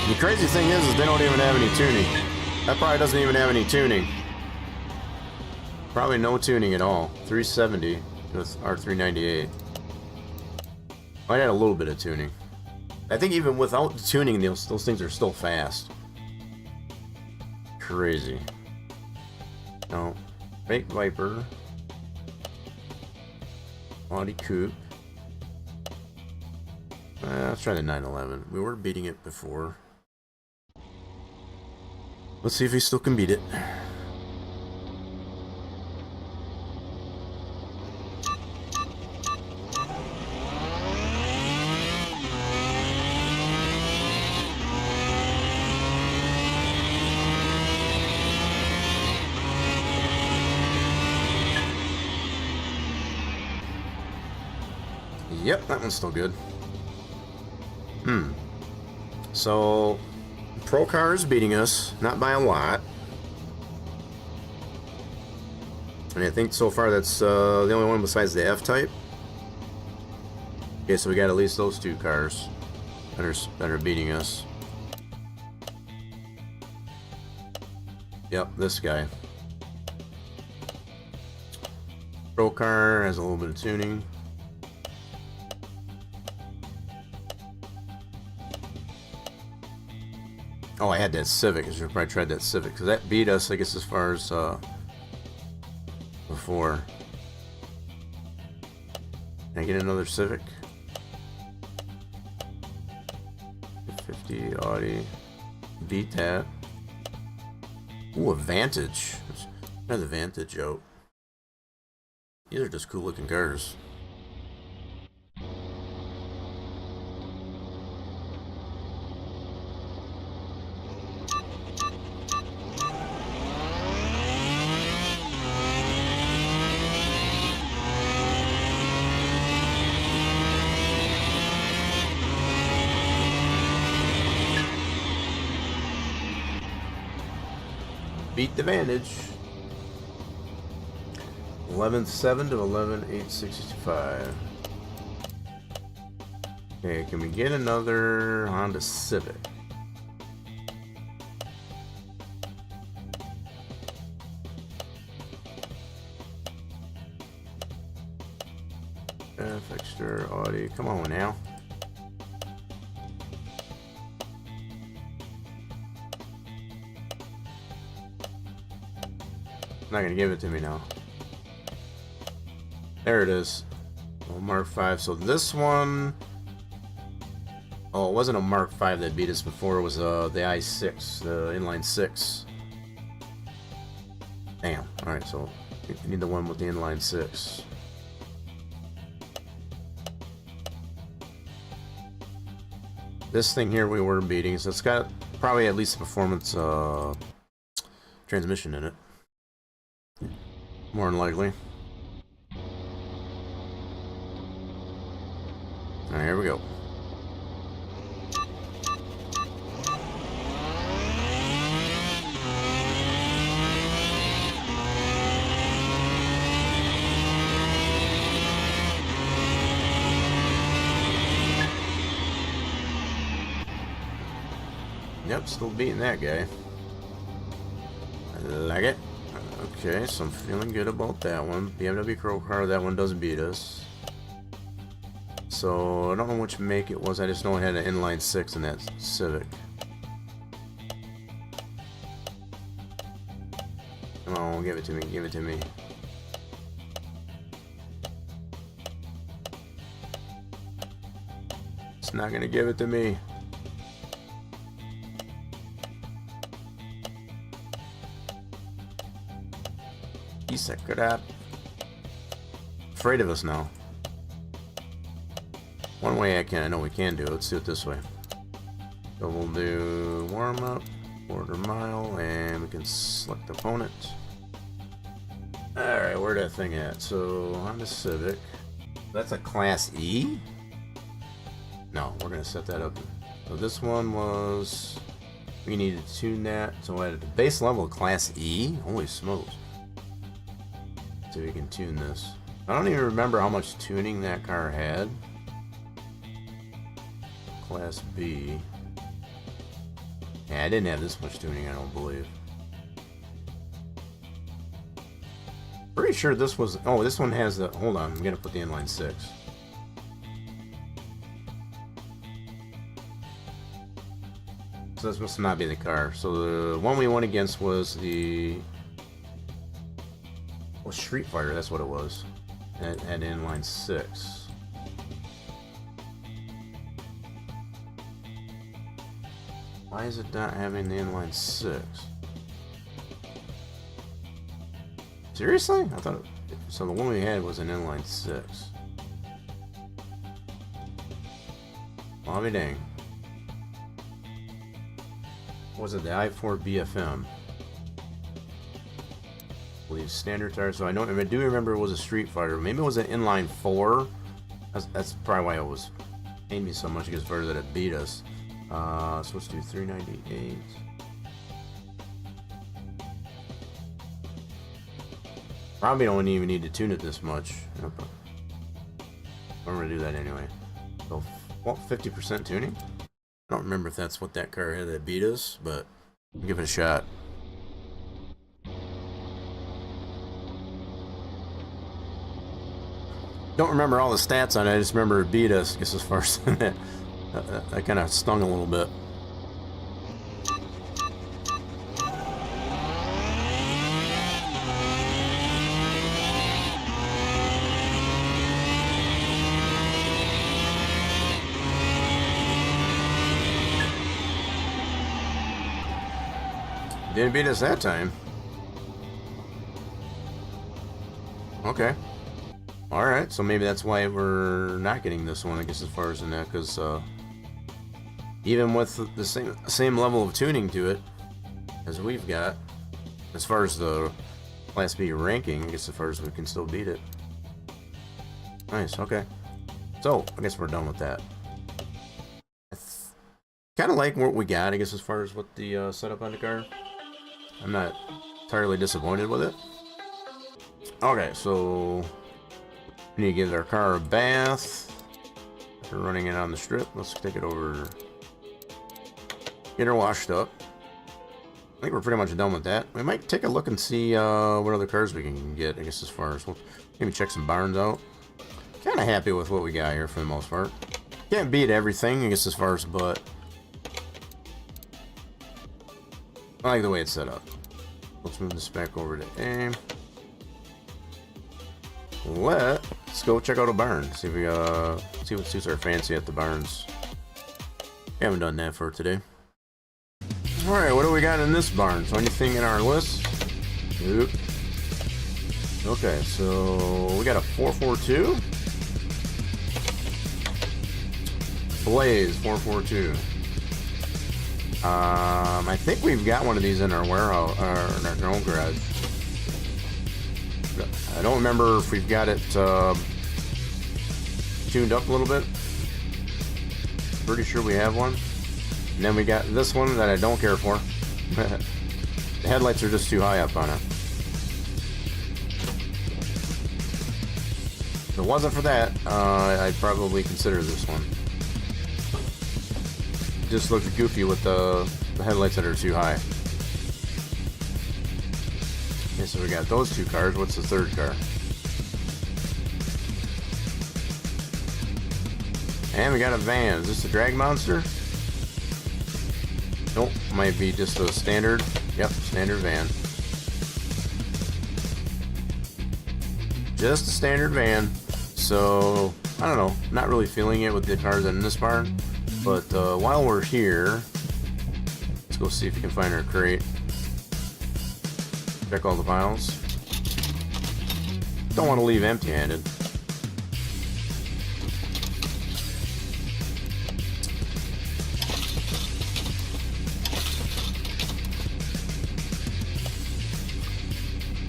The crazy thing is they don't even have any tuning. That probably doesn't even have any tuning. Probably no tuning at all. 370 with R398. Might add a little bit of tuning. I think even without the tuning, those things are still fast. Crazy. No. Fake Viper. Audi Coupe. Let's try the 911. We were beating it before. Let's see if he still can beat it. Yep, that one's still good. So, Pro Car is beating us, not by a lot. And I think so far that's the only one besides the F-Type. Okay, so we got at least those two cars that are beating us. Yep, this guy. Pro Car has a little bit of tuning. Oh, I had that Civic. I should have probably tried that Civic because that beat us, I guess, as far as before. Can I get another Civic? 50 Audi. Beat that. Ooh, a Vantage. Let's try the Vantage out. These are just cool looking cars. Beat the Vantage. 11.7 to 11.865. Okay, can we get another Honda Civic? Extra Audi, come on now. Not gonna give it to me now. There it is. Oh, Mark 5. So this one. Oh, it wasn't a Mark 5 that beat us before. It was the i6, the inline 6. Damn. Alright, so we need the one with the inline 6. This thing here we were beating, so it's got probably at least a performance transmission in it. More than likely. Alright, here we go. Yep, still beating that guy. I like it. Okay, so I'm feeling good about that one. BMW Crow car, that one does beat us. So I don't know which make it was. I just know it had an inline 6 in that Civic. Come on, give it to me, give it to me. It's not gonna give it to me. Piece of crap. Afraid of us now. One way I know we can do it. Let's do it this way. So we'll do warm up, quarter mile, and we can select opponent. Alright, where'd that thing at? So Honda Civic. That's a Class E? No, we're gonna set that up. So this one was, we needed to tune that. So at the base level of Class E, holy smokes. So we can tune this. I don't even remember how much tuning that car had. Class B. Yeah, I didn't have this much tuning, I don't believe. Pretty sure this was, oh, this one has the, hold on, I'm gonna put the inline 6. So this must not be the car. So the one we went against was the, well, Street Fighter, that's what it was. It had inline 6. Why is it not having the inline 6? Seriously? I thought it, so the one we had was an inline 6. I'll be dang. Was it the i4 BFM? I believe standard tires. So I do remember it was a Street Fighter. Maybe it was an inline 4. That's probably why it was paid me so much because further that it beat us. So let's do 398. Probably don't even need to tune it this much. I'm gonna do that anyway. So, well, 50% tuning. I don't remember if that's what that car had that beat us, but I'll give it a shot. Don't remember all the stats on it. I just remember it beat us. I guess as far as that. That kind of stung a little bit. Didn't beat us that time. Okay. Alright, so maybe that's why we're not getting this one, I guess, as far as in that, because even with the same level of tuning to it as we've got, as far as the Class B ranking, I guess as far as we can still beat it. Nice, okay. So, I guess we're done with that. I kind of like what we got, I guess, as far as what the setup on the car. I'm not entirely disappointed with it. Okay, so we need to give our car a bath. We're running it on the strip. Let's take it over, get her washed up. I think we're pretty much done with that. We might take a look and see what other cars we can get, I guess, as far as we'll maybe check some barns out. Kind of happy with what we got here for the most part. Can't beat everything, I guess, as far as, but I like the way it's set up. Let's move this back over to aim. Let's go check out a barn. See if we see what suits our fancy at the barns. We haven't done that for today. Alright, what do we got in this barn? So anything in our list? Nope. Okay, so we got a 442. Blaze 442. I think we've got one of these in our warehouse, or in our drone garage. I don't remember if we've got it tuned up a little bit. Pretty sure we have one. And then we got this one that I don't care for. The headlights are just too high up on it. If it wasn't for that, I'd probably consider this one. It just looks goofy with the headlights that are too high. Okay, so we got those two cars. What's the third car? And we got a van. Is this a drag monster? Nope, might be just a standard. Yep, standard van. Just a standard van. So, I don't know. Not really feeling it with the cars in this barn. But while we're here, let's go see if we can find our crate. Check all the piles. Don't want to leave empty-handed.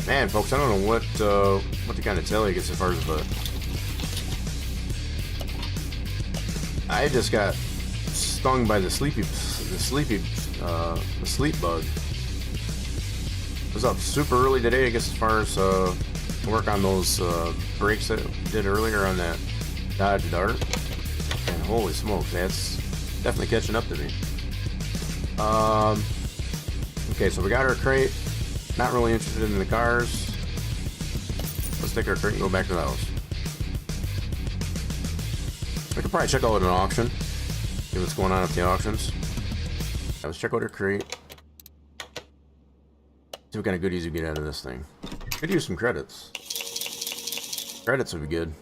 Man, folks, I don't know what to kind of tell you as far as the. I just got stung by the sleep bug. I was up super early today, I guess, as far as work on those brakes that I did earlier on that Dodge Dart. And holy smokes, that's definitely catching up to me. Okay, so we got our crate. Not really interested in the cars. Let's take our crate and go back to the house. We could probably check out an auction. See what's going on at the auctions. Let's check out our crate. See what kind of goodies we get out of this thing. Could use some credits. Credits would be good.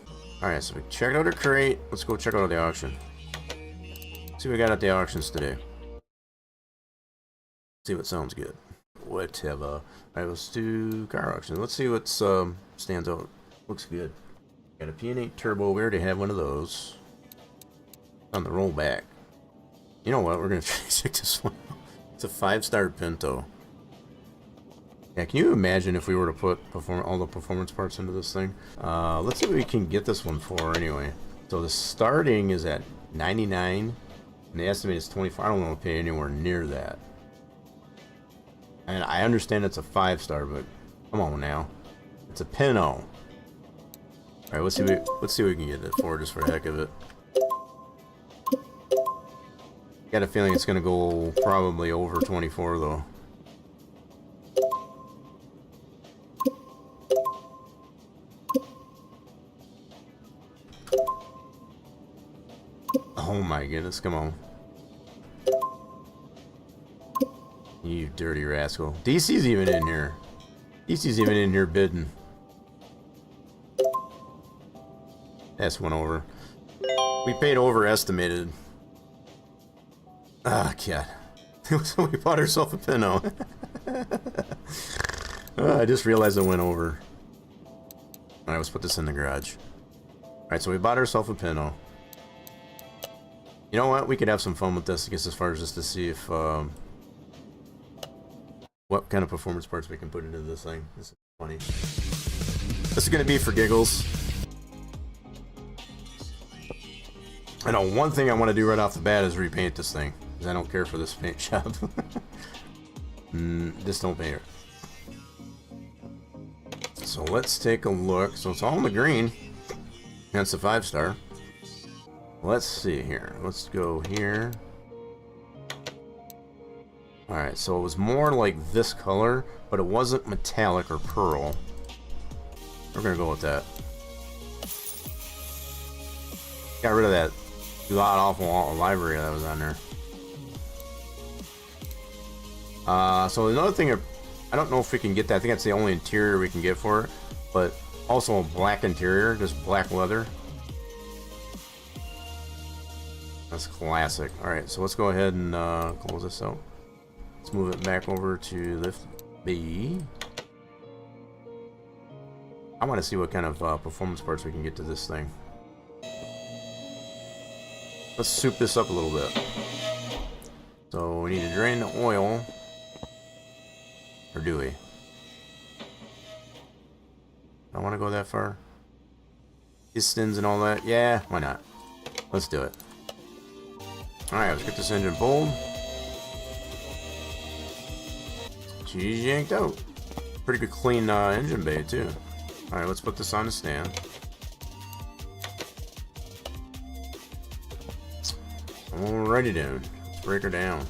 Alright, so we checked out our crate. Let's go check out the auction. See what we got at the auctions today. See what sounds good. Whatever. Alright, let's do car auction. Let's see what stands out. Looks good. Got a P&8 turbo. We already have one of those. On the rollback. You know what? We're gonna try to check this one out. It's a 5-star Pinto. Yeah, can you imagine if we were to put all the performance parts into this thing? Let's see what we can get this one for anyway. So the starting is at 99, and the estimate is 24. I don't want to pay anywhere near that. And I understand it's a 5-star, but come on now, it's a Pinto. All right, let's see what we can get it for, just for the heck of it. Got a feeling it's gonna go probably over 24 though. Oh my goodness, come on. You dirty rascal. DC's even in here. DC's even in here bidding. That's one over. We paid overestimated. Ah, God. So we bought ourselves a Pinto. I just realized it went over. Alright, let's put this in the garage. Alright, so we bought ourselves a Pinto. You know what? We could have some fun with this, I guess, as far as just to see if, what kind of performance parts we can put into this thing. This is funny. This is going to be for giggles. I know one thing I want to do right off the bat is repaint this thing. Because I don't care for this paint shop. Just don't paint it. So let's take a look. So it's all in the green. Hence the 5-star. Let's see here. Let's go here. Alright, so it was more like this color, but it wasn't metallic or pearl. We're gonna go with that. Got rid of that god-awful library that was on there. So another thing, I don't know if we can get that. I think that's the only interior we can get for it. But also a black interior, just black leather. That's classic. Alright, so let's go ahead and close this out. Let's move it back over to lift B. I want to see what kind of performance parts we can get to this thing. Let's soup this up a little bit. So we need to drain the oil. Or do we? I want to go that far. Pistons and all that. Yeah, why not? Let's do it. Alright, let's get this engine pulled. She's yanked out. Pretty good clean engine bay too. Alright, let's put this on the stand. Alrighty then. Let's break her down.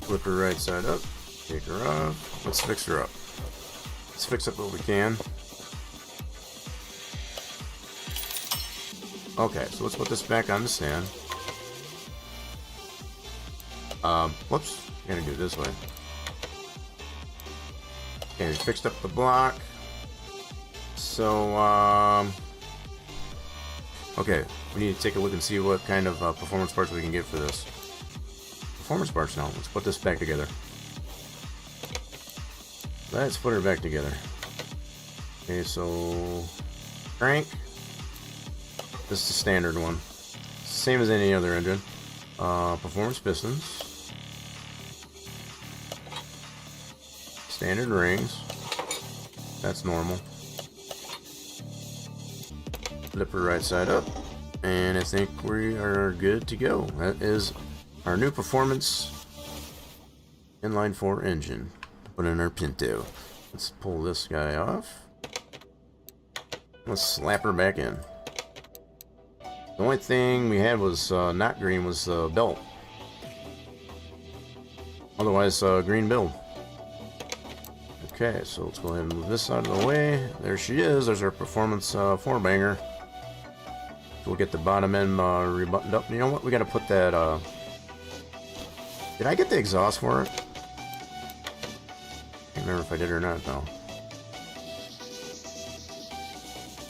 Flip her right side up. Take her off. Let's fix her up. Let's fix up what we can. Okay, so let's put this back on the stand. Whoops. I'm gonna do it this way. Okay, we fixed up the block. So, okay, we need to take a look and see what kind of performance parts we can get for this. Performance parts now. Let's put this back together. Let's put her back together. Okay, so crank. This is the standard one. Same as any other engine. Performance pistons. Standard rings. That's normal. Flip her right side up. And I think we are good to go. That is our new performance inline 4 engine. Put in our Pinto. Let's pull this guy off. Let's slap her back in. The only thing we had was not green was the belt. Otherwise, green build. Okay, so let's go ahead and move this out of the way. There she is. There's our performance 4-banger. We'll get the bottom end rebuttoned up. You know what? We got to put that. Did I get the exhaust for it? Can't remember if I did or not though.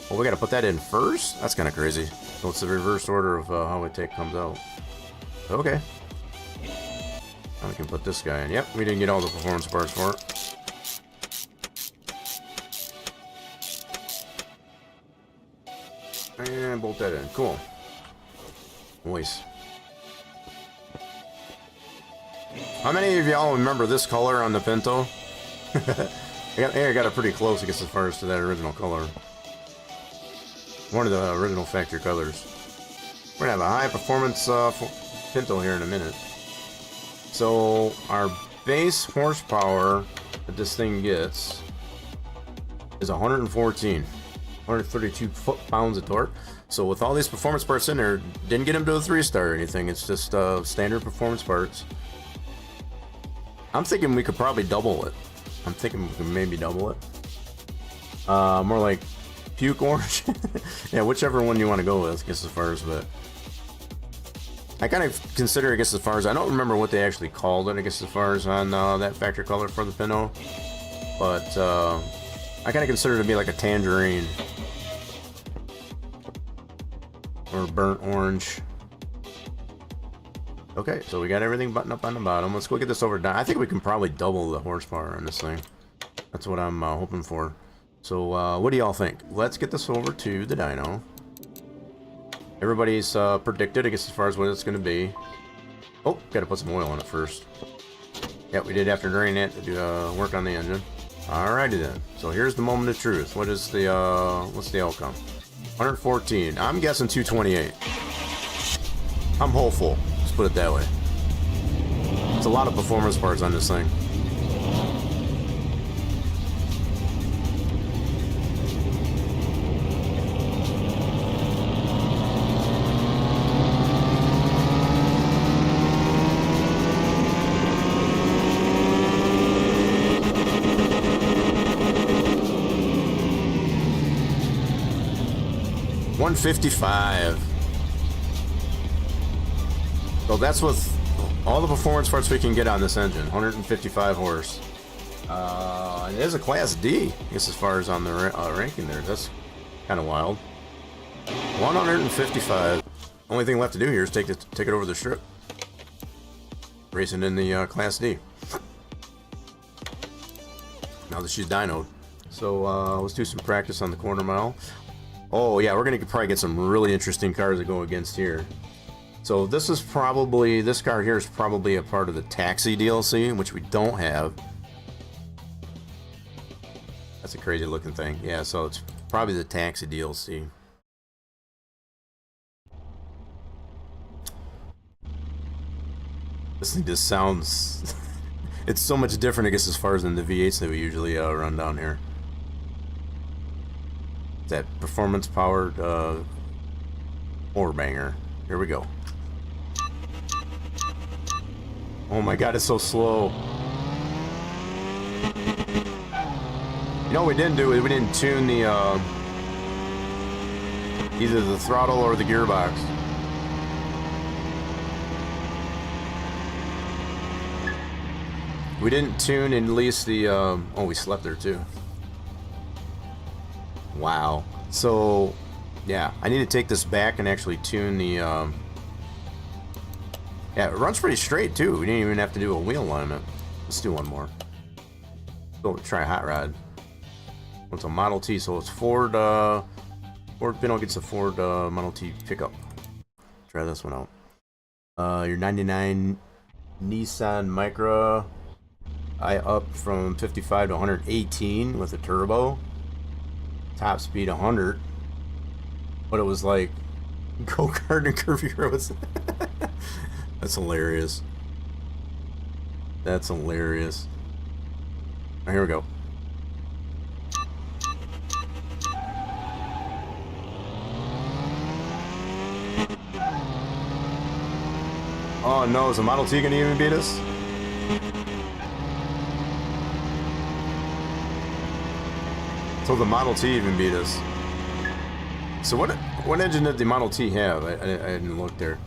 Well, we got to put that in first. That's kind of crazy. So it's the reverse order of how it comes out. Okay. Now we can put this guy in. Yep, we didn't get all the performance parts for it. And bolt that in. Cool. Nice. How many of y'all remember this color on the Pinto? I got it pretty close, I guess, as far as to that original color. One of the original factory colors. We're gonna have a high performance Pinto here in a minute. So our base horsepower that this thing gets is 114. 132 foot-pounds of torque. So with all these performance parts in there, didn't get them to a 3-star or anything. It's just standard performance parts. I'm thinking we could probably double it. I'm thinking we could maybe double it. More like puke orange. Yeah, whichever one you want to go with, I guess, as far as, but I kind of consider, I guess, as far as, I don't remember what they actually called it, I guess, as far as on that factory color for the Pinto. But I kind of consider it to be like a tangerine. or burnt orange. Okay, so we got everything buttoned up on the bottom. Let's go get this over down. I think we can probably double the horsepower on this thing. That's what I'm hoping for. So what do y'all think? Let's get this over to the dyno. Everybody's predicted, I guess, as far as what it's going to be. Oh, gotta put some oil on it first. Yeah, we did have to drain it to do work on the engine. Alrighty then. So here's the moment of truth. What is the what's the outcome? 114. I'm guessing 228. I'm hopeful. Let's put it that way. It's a lot of performance parts on this thing. $155. So that's with all the performance parts we can get on this engine. 155 horse. It is a Class D, I guess, as far as on the ranking there. That's kind of wild. 155. Only thing left to do here is take it over the strip. Racing in the Class D. Now that she's dynoed. So let's do some practice on the quarter mile. Oh yeah, we're gonna probably get some really interesting cars to go against here. So this car here is probably a part of the Taxi DLC, which we don't have. That's a crazy looking thing. Yeah, so it's probably the Taxi DLC. This thing just sounds... it's so much different, I guess, as far as in the V8s that we usually run down here. That performance powered four banger. Here we go. Oh my god, it's so slow. You know what we didn't do is we didn't tune the either the throttle or the gearbox. We didn't tune at least the oh, we slept there too. Wow. So, yeah, I need to take this back and actually tune the, yeah, it runs pretty straight, too. We didn't even have to do a wheel alignment. Let's do one more. Go try a hot rod. What's a Model T? So it's Ford Pinto gets a Ford Model T pickup. Try this one out. Your 99 Nissan Micra. I up from 55 to 118 with a turbo. Top speed 100, but it was like go-kart and curvy roads. That's hilarious. That's hilarious. Right, here we go. Oh no, is the Model T gonna even beat us? So the Model T even beat us. So what engine did the Model T have? I didn't look there.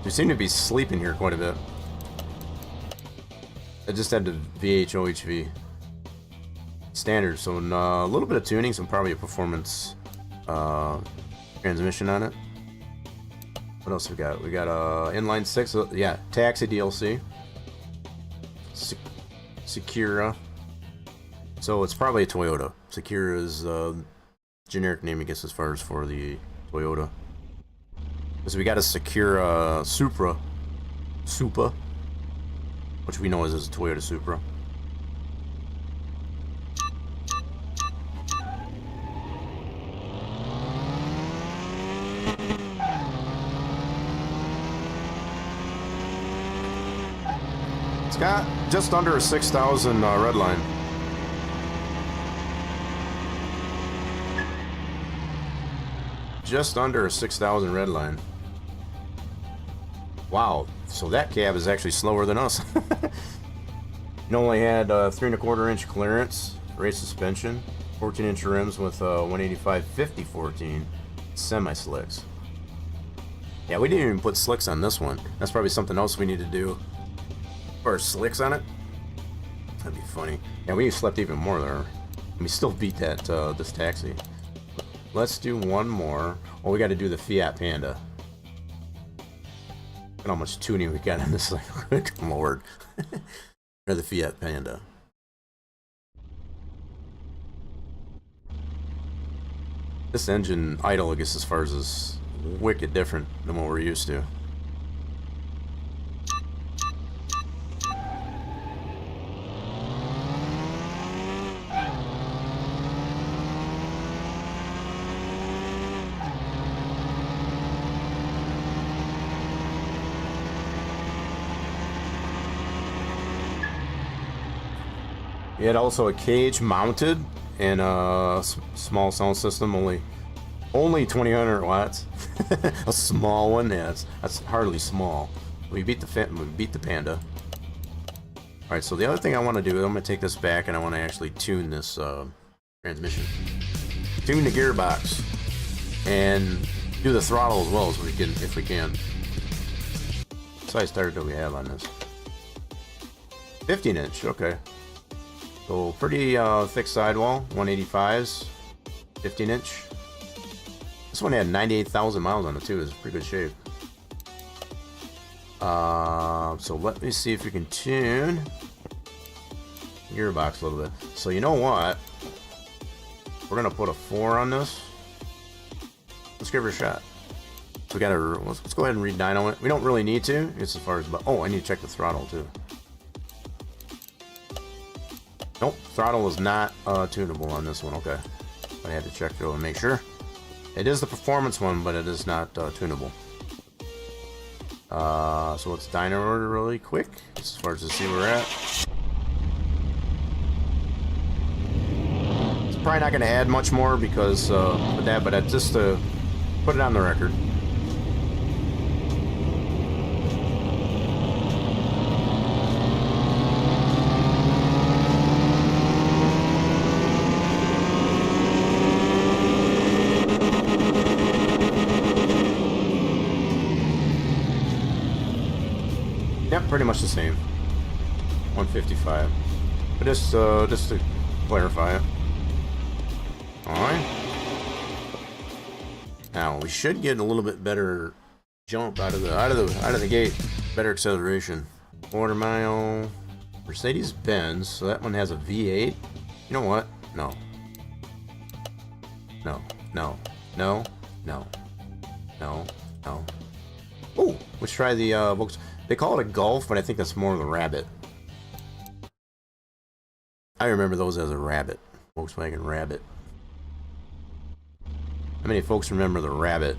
They seem to be sleeping here quite a bit. I just had the VH OHV standard, so a little bit of tuning, some probably a performance transmission on it. What else we got? We got inline six, yeah, Taxi DLC, Secura. So it's probably a Toyota. Secura is generic name, I guess, as far as for the Toyota. So we got a Secura Supra, which we know is a Toyota Supra. It's got just under a 6,000 red line. Just under a 6,000 red line. Wow, so that cab is actually slower than us. It only had 3¼ inch clearance, race suspension, 14-inch rims with 185/50/14 semi-slicks. Yeah, we didn't even put slicks on this one. That's probably something else we need to do. Or slicks on it. That'd be funny. Yeah, we slept even more there. We still beat that this Taxi. Let's do one more. Well, we got to do the Fiat Panda. Look at how much tuning we got in this thing. Good lord. Or the Fiat Panda. This engine idle, I guess, as far as is wicked different than what we're used to. We had also a cage mounted and a small sound system, only 2000 watts. A small one, yeah, that's hardly small. We beat the Panda. All right, so the other thing I want to do, I'm going to take this back and I want to actually tune this transmission, tune the gearbox, and do the throttle as well as we can, if we can. What size tire do we have on this? 15-inch, okay. So pretty thick sidewall, 185s, 15-inch. This one had 98,000 miles on it too. It's pretty good shape. So let me see if we can tune the gearbox a little bit. So you know what? We're gonna put a 4 on this. Let's give her a shot. So we gotta let's go ahead and read dyno it. We don't really need to. It's as far as, but oh, I need to check the throttle too. Nope, throttle is not tunable on this one. Okay, I had to check though and make sure. It is the performance one, but it is not tunable. So let's dyno order really quick as far as to see where we're at. It's probably not going to add much more because with that, but just to put it on the record. Yep, pretty much the same. 155. But just to clarify it. Alright. Now we should get a little bit better jump out of the gate. Better acceleration. Quarter mile. Mercedes-Benz. So that one has a V8. You know what? No. No. No. No. No. No. No. Oh, let's try the Volkswagen. They call it a Golf, but I think that's more of a Rabbit. I remember those as a Rabbit. Volkswagen Rabbit. How many folks remember the Rabbit?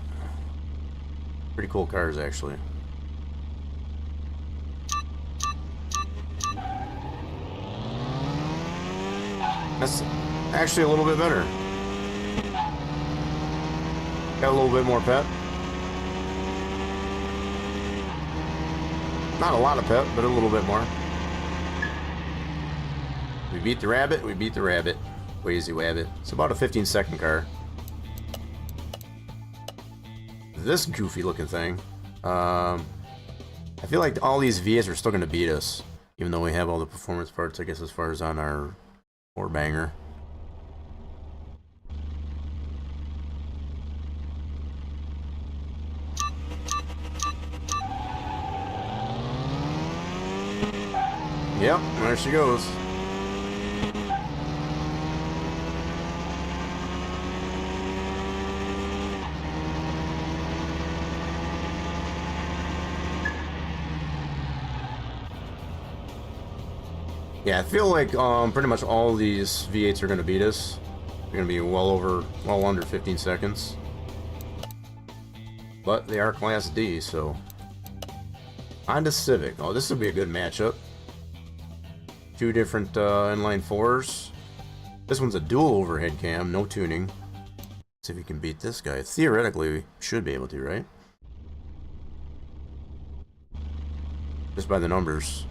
Pretty cool cars, actually. That's actually a little bit better. Got a little bit more pep. Not a lot of pep, but a little bit more. We beat the Rabbit, we beat the Rabbit. Wazy Wabbit. It's about a 15-second car. This goofy looking thing. I feel like all these V8s are still going to beat us. Even though we have all the performance parts, I guess, as far as on our 4-banger. Yep, there she goes. Yeah, I feel like pretty much all these V8s are going to beat us. They're going to be well under 15 seconds. But they are Class D, so. Honda Civic. Oh, this will be a good matchup. Two different inline 4s. This one's a dual overhead cam, no tuning. Let's see if we can beat this guy. Theoretically, we should be able to, right? Just by the numbers.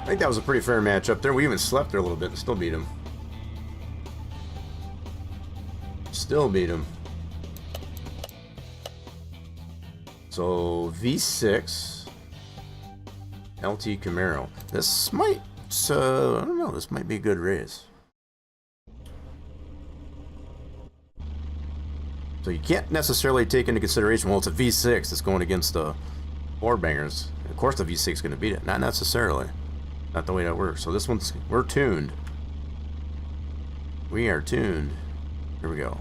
think that was a pretty fair match up there. We even slept there a little bit and still beat him. Still beat him. So V6 LT Camaro. This might, I don't know, this might be a good race. So you can't necessarily take into consideration, well, it's a V6 that's going against the four bangers. Of course the V6 is going to beat it. Not necessarily. Not the way that works. So this one's, we're tuned. We are tuned. Here we go.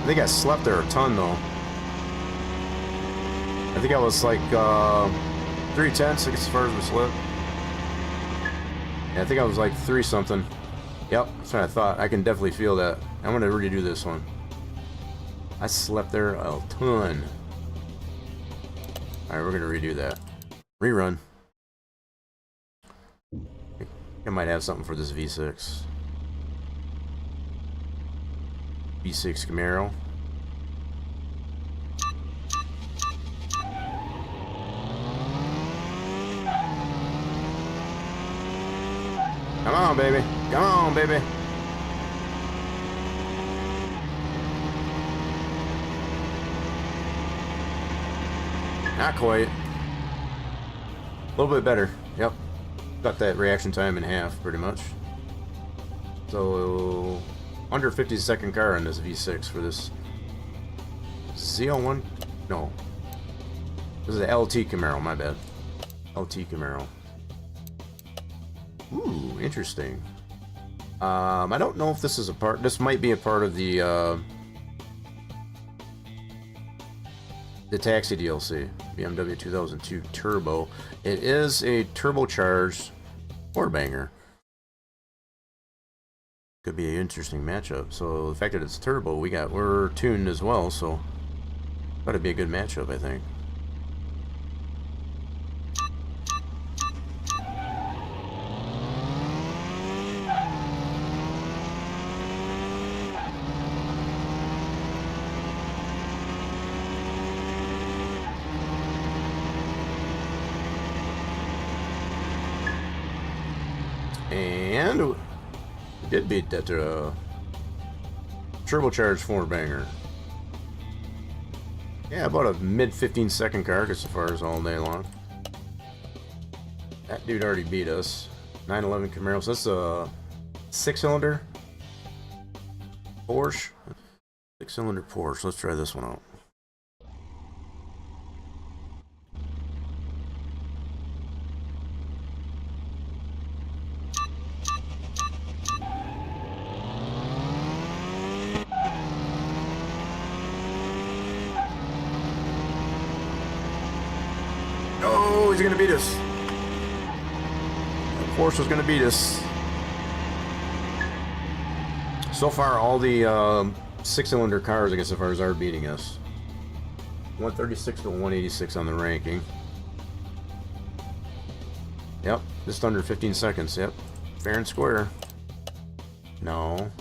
I think I slept there a ton though. I think I was like 3/10 as far as we slept. Yeah, I think I was like 3 something. Yep, that's what I thought. I can definitely feel that. I'm gonna redo this one. I slept there a ton. Alright, we're gonna redo that. Rerun. I might have something for this V6. V6 Camaro. Come on, baby. Come on, baby. Not quite. A little bit better. Yep. Got that reaction time in half, pretty much. So, under 50-second car on this V6 for this ZL1. No. This is an LT Camaro, my bad. LT Camaro. Ooh, interesting. I don't know if this is a part. This might be a part of the Taxi DLC, BMW 2002 Turbo. It is a turbocharged four-banger. Could be an interesting matchup. So the fact that it's turbo, we're tuned as well. So that'd be a good matchup, I think. And we did beat that turbocharged four-banger. Yeah, about a mid 15-second car, gets as far as all day long. That dude already beat us. 911 Camaro. So that's a 6-cylinder Porsche. 6-cylinder Porsche. Let's try this one out. Oh, he's gonna beat us. Porsche is gonna beat us. So far, all the 6-cylinder cars, I guess, as far as are beating us. 136 to 186 on the ranking. Yep, just under 15 seconds. Yep, fair and square. No.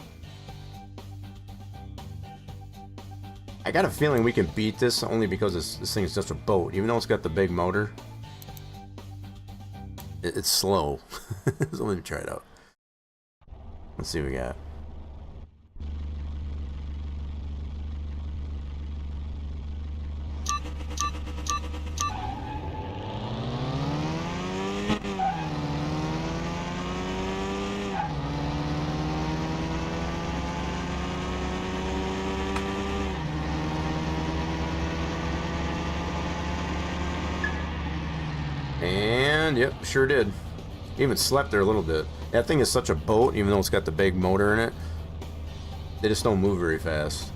I got a feeling we can beat this only because this thing is just a boat. Even though it's got the big motor, it's slow. So let me try it out. Let's see what we got. And yep, sure did. Even slept there a little bit. That thing is such a boat, even though it's got the big motor in it. They just don't move very fast.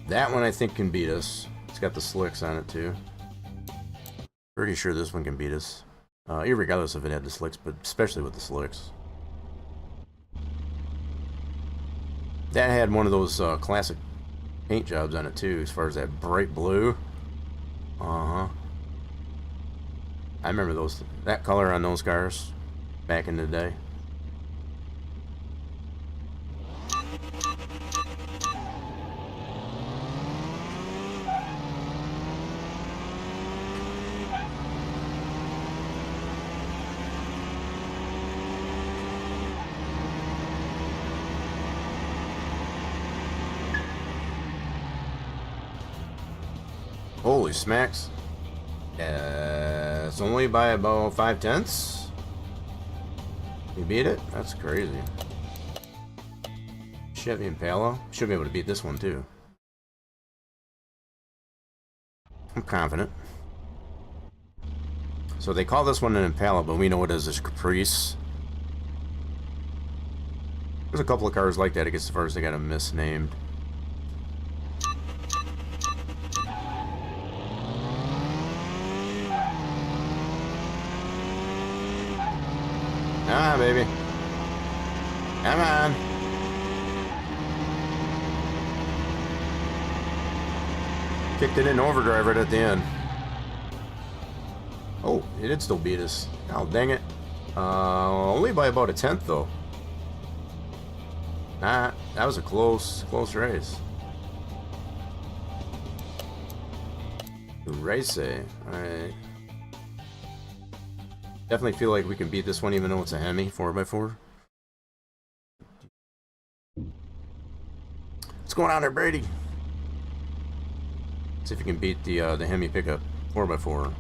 That one I think can beat us. It's got the slicks on it too. Pretty sure this one can beat us. Irregardless if it had the slicks, but especially with the slicks. That had one of those classic paint jobs on it too, as far as that bright blue. Uh-huh. I remember that color on those cars back in the day. Holy smacks. It's only by about 5/10. We beat it? That's crazy. Chevy Impala. Should be able to beat this one too. I'm confident. So they call this one an Impala, but we know it as a Caprice. There's a couple of cars like that, I guess, as far as they got them misnamed. Ah, baby. Come on. Kicked it in overdrive right at the end. Oh, it did still beat us. Oh, dang it. Only by about 1/10, though. Nah, that was a close race. Race, alright. Definitely feel like we can beat this one even though it's a Hemi 4x4. What's going on there, Brady? See if you can beat the Hemi pickup 4x4.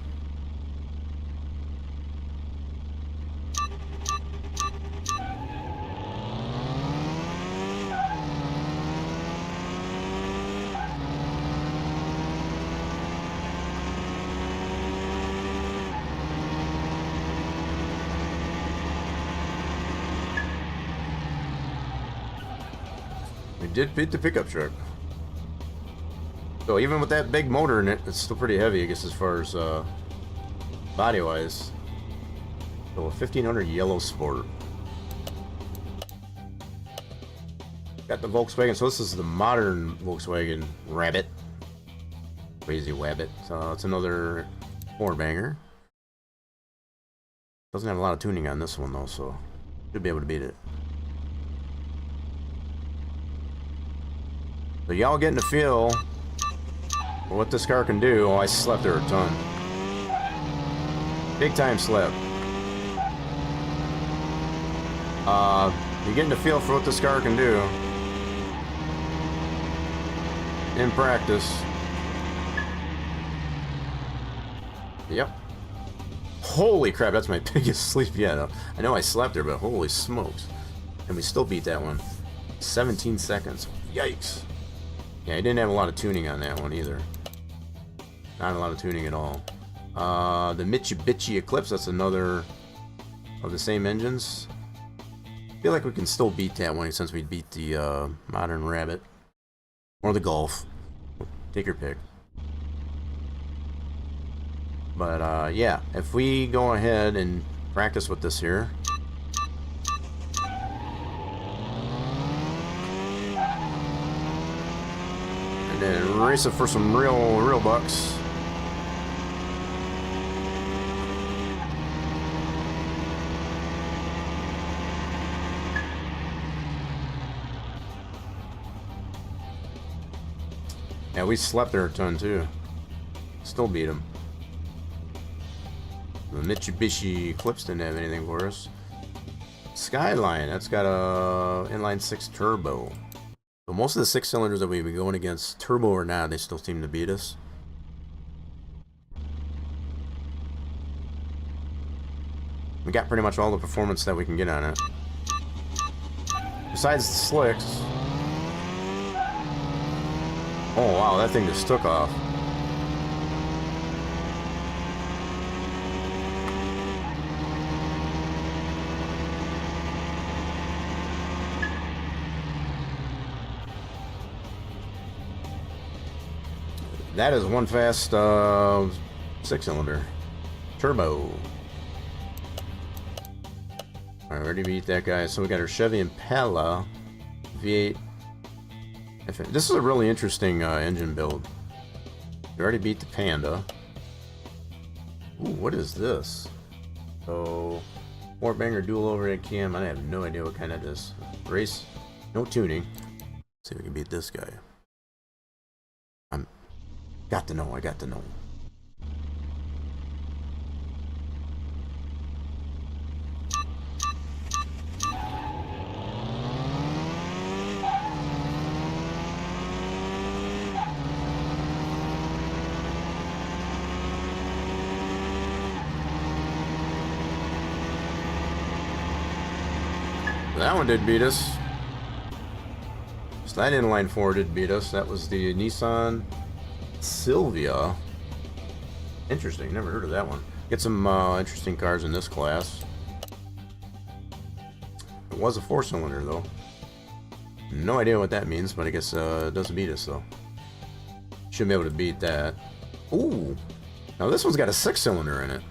We did beat the pickup truck. So even with that big motor in it, it's still pretty heavy, I guess, as far as body-wise. So a 1500 yellow Sport. Got the Volkswagen. So this is the modern Volkswagen Rabbit. Crazy Wabbit. So it's another 4-banger. Doesn't have a lot of tuning on this one though, so should be able to beat it. So y'all getting a feel for what this car can do. Oh, I slept there a ton. Big time slept. You're getting a feel for what this car can do in practice. Yep. Holy crap, that's my biggest sleep yet. I know I slept there, but holy smokes. And we still beat that one. 17 seconds. Yikes. Yeah, I didn't have a lot of tuning on that one either. Not a lot of tuning at all. The Mitsubishi Eclipse, that's another of the same engines. I feel like we can still beat that one since we beat the modern Rabbit. Or the Golf. Take your pick. But yeah, if we go ahead and practice with this here. And then race it for some real bucks. Yeah, we slept there a ton too. Still beat them. The Mitsubishi Eclipse didn't have anything for us. Skyline, that's got a inline 6 turbo. So most of the 6 cylinders that we've been going against, turbo or not, they still seem to beat us. We got pretty much all the performance that we can get on it. Besides the slicks. Oh wow, that thing just took off. That is one fast 6-cylinder turbo. I already beat that guy. So we got our Chevy Impala V8. This is a really interesting engine build. We already beat the Panda. Ooh, what is this? So 4-banger dual overhead cam. I have no idea what kind of this. Race, no tuning. Let's see if we can beat this guy. Got to know, I got to know. That one did beat us. So that inline four did beat us. That was the Nissan Silvia. Interesting, never heard of that one. Get some interesting cars in this class. It was a 4-cylinder though. No idea what that means, but I guess it doesn't beat us though. Should be able to beat that. Ooh, now this one's got a 6-cylinder in it.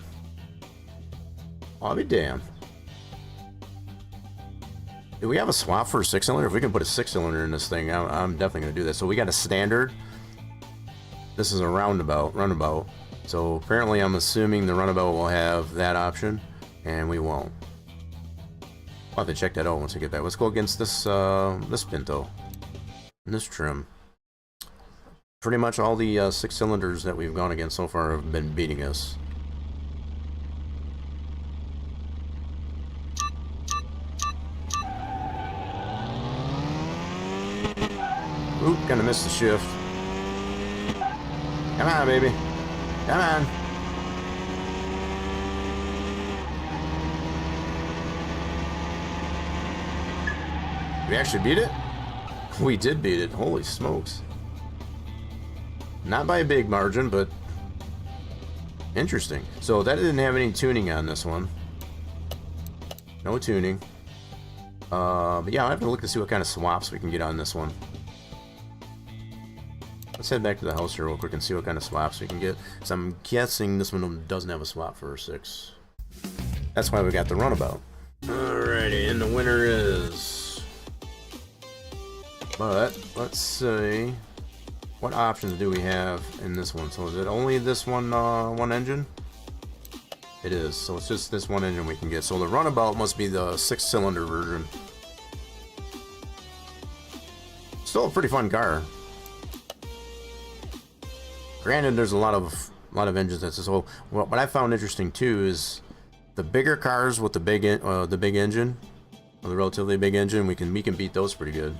I'll be damned. Do we have a swap for a 6-cylinder? If we can put a 6-cylinder in this thing, I'm definitely going to do that. So we got a standard. This is a runabout. So apparently I'm assuming the runabout will have that option, and we won't. I'll have to check that out once I get that. Let's go against this this Pinto and this trim. Pretty much all the 6-cylinders that we've gone against so far have been beating us. Oop, gonna miss the shift. Come on, baby. Come on. We actually beat it? We did beat it. Holy smokes. Not by a big margin, but interesting. So that didn't have any tuning on this one. No tuning. But yeah, I'll have to look to see what kind of swaps we can get on this one. Let's head back to the house here real quick and see what kind of swaps we can get. So I'm guessing this one doesn't have a swap for a 6. That's why we got the runabout. Alrighty, and the winner is... But, let's see... What options do we have in this one? So is it only this one engine? It is, so it's just this one engine we can get. So the runabout must be the 6-cylinder version. Still a pretty fun car. Granted, there's a lot of engines. That's so. What I found interesting too is the bigger cars with the big engine, or the relatively big engine. We can beat those pretty good.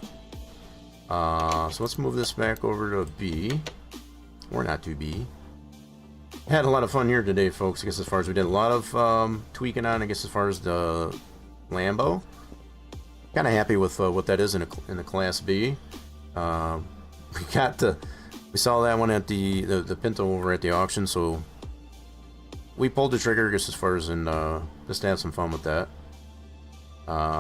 So let's move this back over to B, or not to B. Had a lot of fun here today, folks. I guess as far as we did a lot of tweaking on. I guess as far as the Lambo, kind of happy with what that is in the Class B. We saw that one at the Pinto over at the auction, so we pulled the trigger just as far as in just to have some fun with that.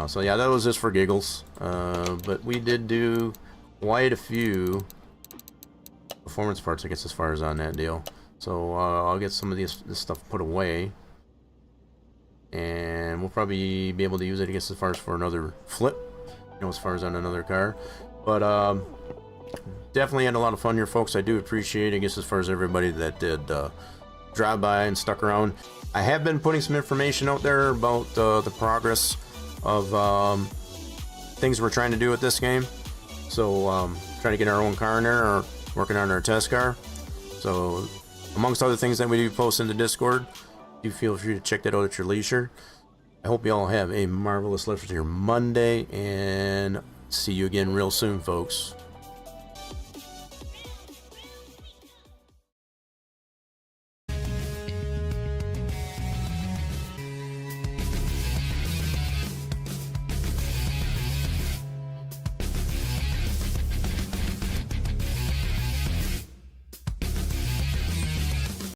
So yeah, that was just for giggles. But we did do quite a few performance parts, I guess, as far as on that deal. So I'll get some of this stuff put away, and we'll probably be able to use it, I guess, as far as for another flip, you know, as far as on another car. But definitely had a lot of fun here, folks. I do appreciate it, I guess, as far as everybody that did drive by and stuck around. I have been putting some information out there about the progress of things we're trying to do with this game. So trying to get our own car in there, or working on our test car. So amongst other things that we do post in the Discord, do feel free to check that out at your leisure. I hope you all have a marvelous rest of your Monday, and see you again real soon, folks.